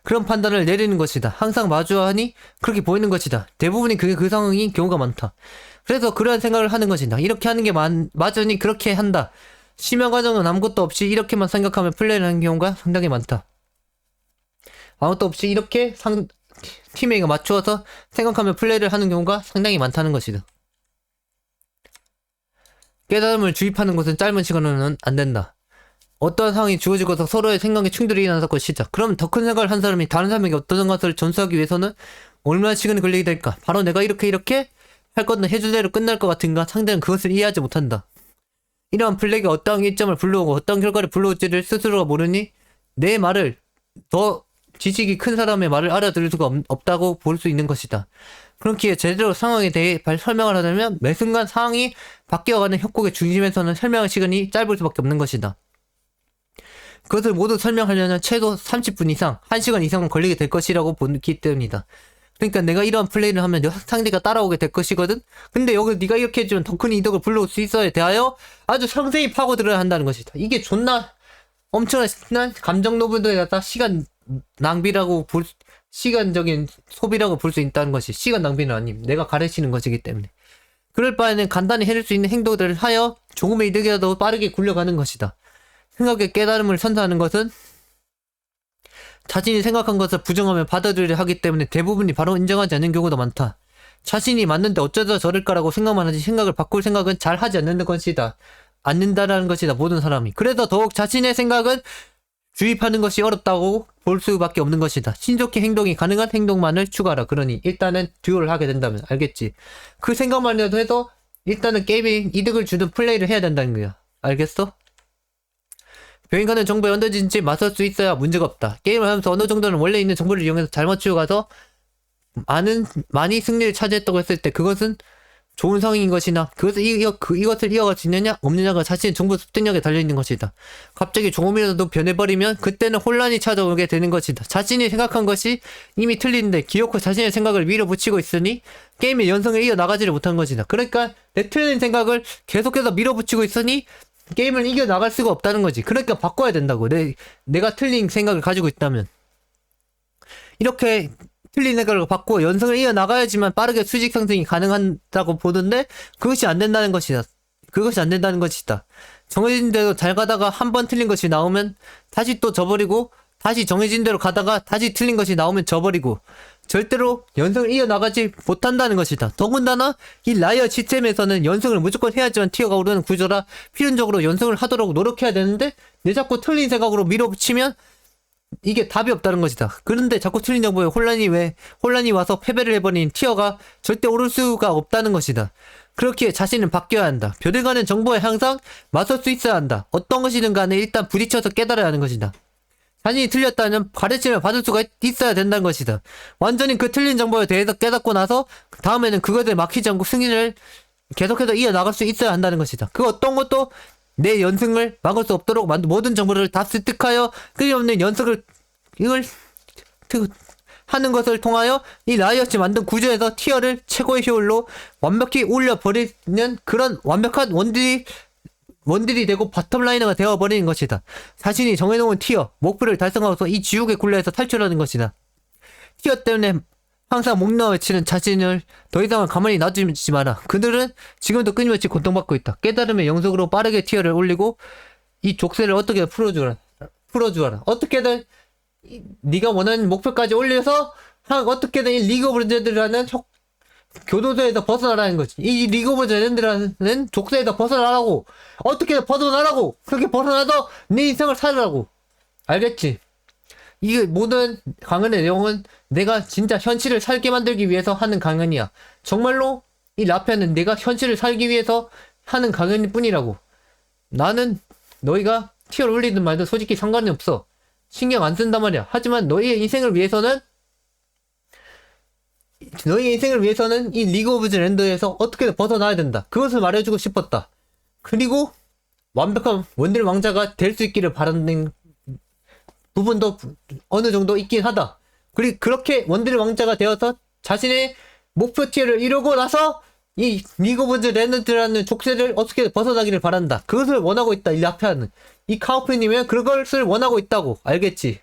그런 판단을 내리는 것이다. 항상 마주하니 그렇게 보이는 것이다. 대부분이 그게 그 상황인 경우가 많다. 그래서 그러한 생각을 하는 것이다. 이렇게 하는 게 맞으니 그렇게 한다. 심화 과정은 아무것도 없이 이렇게만 생각하며 플레이를 하는 경우가 상당히 많다. 아무것도 없이 이렇게 팀에게 맞추어서 생각하며 플레이를 하는 경우가 상당히 많다는 것이다. 깨달음을 주입하는 것은 짧은 시간으로는 안 된다. 어떠한 상황이 주어지고서 서로의 생각에 충돌이 일어날 것이다. 그럼 더 큰 생각을 한 사람이 다른 사람에게 어떤 것을 전수하기 위해서는 얼마나 시간이 걸리게 될까? 바로 내가 이렇게 할 것은 해주대로 끝날 것 같은가? 상대는 그것을 이해하지 못한다. 이러한 플레이가 어떠한 이점을 불러오고 어떤 결과를 불러올지를 스스로가 모르니 내 말을 더 지식이 큰 사람의 말을 알아들을 수가 없다고 볼 수 있는 것이다. 그렇기에 제대로 상황에 대해 설명을 하려면 매 순간 상황이 바뀌어가는 협곡의 중심에서는 설명할 시간이 짧을 수밖에 없는 것이다. 그것을 모두 설명하려면 최소 30분 이상, 1시간 이상은 걸리게 될 것이라고 보기 때문이다. 그러니까 내가 이러한 플레이를 하면 상대가 따라오게 될 것이거든. 근데 여기 네가 이렇게 해주면 더 큰 이득을 불러올 수 있어야 대하여 아주 상세히 파고들어야 한다는 것이다. 이게 존나 엄청난 감정 노블들에 갖다 시간 낭비라고 시간적인 소비라고 볼 수 있다는 것이, 시간 낭비는 아님, 내가 가르치는 것이기 때문에. 그럴 바에는 간단히 해낼 수 있는 행동들을 하여 조금의 이득이라도 빠르게 굴려가는 것이다. 생각의 깨달음을 선사하는 것은 자신이 생각한 것을 부정하며 받아들이려 하기 때문에 대부분이 바로 인정하지 않는 경우도 많다. 자신이 맞는데 어쩌다 저럴까라고 생각만 하지 생각을 바꿀 생각은 잘 하지 않는 것이다. 않는다라는 것이다. 모든 사람이. 그래서 더욱 자신의 생각은 주입하는 것이 어렵다고 볼 수밖에 없는 것이다. 신속히 행동이 가능한 행동만을 추가하라. 그러니 일단은 듀오를 하게 된다면 알겠지. 그 생각만이라도 해서 일단은 게임에 이득을 주는 플레이를 해야 된다는 거야. 알겠어? 병행가는 정보에 얹어진지 맞설 수 있어야 문제가 없다. 게임을 하면서 어느 정도는 원래 있는 정보를 이용해서 잘 맞추고 가서 많이 승리를 차지했다고 했을 때 그것은 좋은 상황인 것이나 이것을 이어갈 수 있느냐 없느냐가 자신의 정보 습득력에 달려있는 것이다. 갑자기 조금이라도 변해버리면 그때는 혼란이 찾아오게 되는 것이다. 자신이 생각한 것이 이미 틀린데 기어코 자신의 생각을 밀어붙이고 있으니 게임의 연성을 이어나가지를 못한 것이다. 그러니까 내 틀린 생각을 계속해서 밀어붙이고 있으니 게임을 이겨나갈 수가 없다는 거지. 그러니까 바꿔야 된다고. 내가 틀린 생각을 가지고 있다면 이렇게 틀린 생각을 바꾸어 연성을 이어나가야지만 빠르게 수직 상승이 가능하다고 보던데 그것이 안 된다는 것이다. 그것이 안 된다는 것이다. 정해진 대로 잘 가다가 한 번 틀린 것이 나오면 다시 또 져버리고, 다시 정해진 대로 가다가 다시 틀린 것이 나오면 져버리고, 절대로 연승을 이어나가지 못한다는 것이다. 더군다나 이 라이어 시스템에서는 연승을 무조건 해야지만 티어가 오르는 구조라 필연적으로 연승을 하도록 노력해야 되는데 내 자꾸 틀린 생각으로 밀어붙이면 이게 답이 없다는 것이다. 그런데 자꾸 틀린 정보에 혼란이 와서 패배를 해버린 티어가 절대 오를 수가 없다는 것이다. 그렇기에 자신은 바뀌어야 한다. 변해가는 정보에 항상 맞설 수 있어야 한다. 어떤 것이든 간에 일단 부딪혀서 깨달아야 하는 것이다. 자신이 틀렸다면 가르침을 받을 수가 있어야 된다는 것이다. 완전히 그 틀린 정보에 대해서 깨닫고 나서 다음에는 그것에 막히지 않고 승인을 계속해서 이어나갈 수 있어야 한다는 것이다. 그 어떤 것도 내 연승을 막을 수 없도록 모든 정보를 다 습득하여 끊임없는 연습을 하는 것을 통하여 이 라이엇이 만든 구조에서 티어를 최고의 효율로 완벽히 올려버리는 그런 완벽한 원딜이 되고 바텀라이너가 되어버리는 것이다. 자신이 정해놓은 티어, 목표를 달성하고서 이 지옥의 굴레에서 탈출하는 것이다. 티어 때문에 항상 목 놓아 외치는 자신을 더 이상은 가만히 놔두지 마라. 그들은 지금도 끊임없이 고통받고 있다. 깨달음의 영속으로 빠르게 티어를 올리고 이 족쇄를 어떻게든 풀어주어라. 어떻게든 네가 원하는 목표까지 올려서 어떻게든 이 리그 오브 레전드라는 교도소에서 벗어나라는 거지. 이 리그 오브 레전드라는 족쇄에서 벗어나라고. 어떻게든 벗어나라고. 그렇게 벗어나서 네 인생을 살으라고. 알겠지? 이 모든 강연의 내용은 내가 진짜 현실을 살게 만들기 위해서 하는 강연이야. 정말로 이 라페는 내가 현실을 살기 위해서 하는 강연일 뿐이라고. 나는 너희가 티어를 올리든 말든 솔직히 상관이 없어. 신경 안 쓴단 말이야. 하지만 너희의 인생을 위해서는 이 리그 오브 랜드에서 어떻게든 벗어나야 된다. 그것을 말해주고 싶었다. 그리고 완벽한 원딜 왕자가 될 수 있기를 바라는 부분도 어느 정도 있긴 하다. 그리고 그렇게 원딜 왕자가 되어서 자신의 목표 티어를 이루고 나서 이 리그 오브 랜드라는 족쇄를 어떻게 벗어나기를 바란다. 그것을 원하고 있다. 이 라페아는. 이 카우프님은 그것을 원하고 있다고. 알겠지?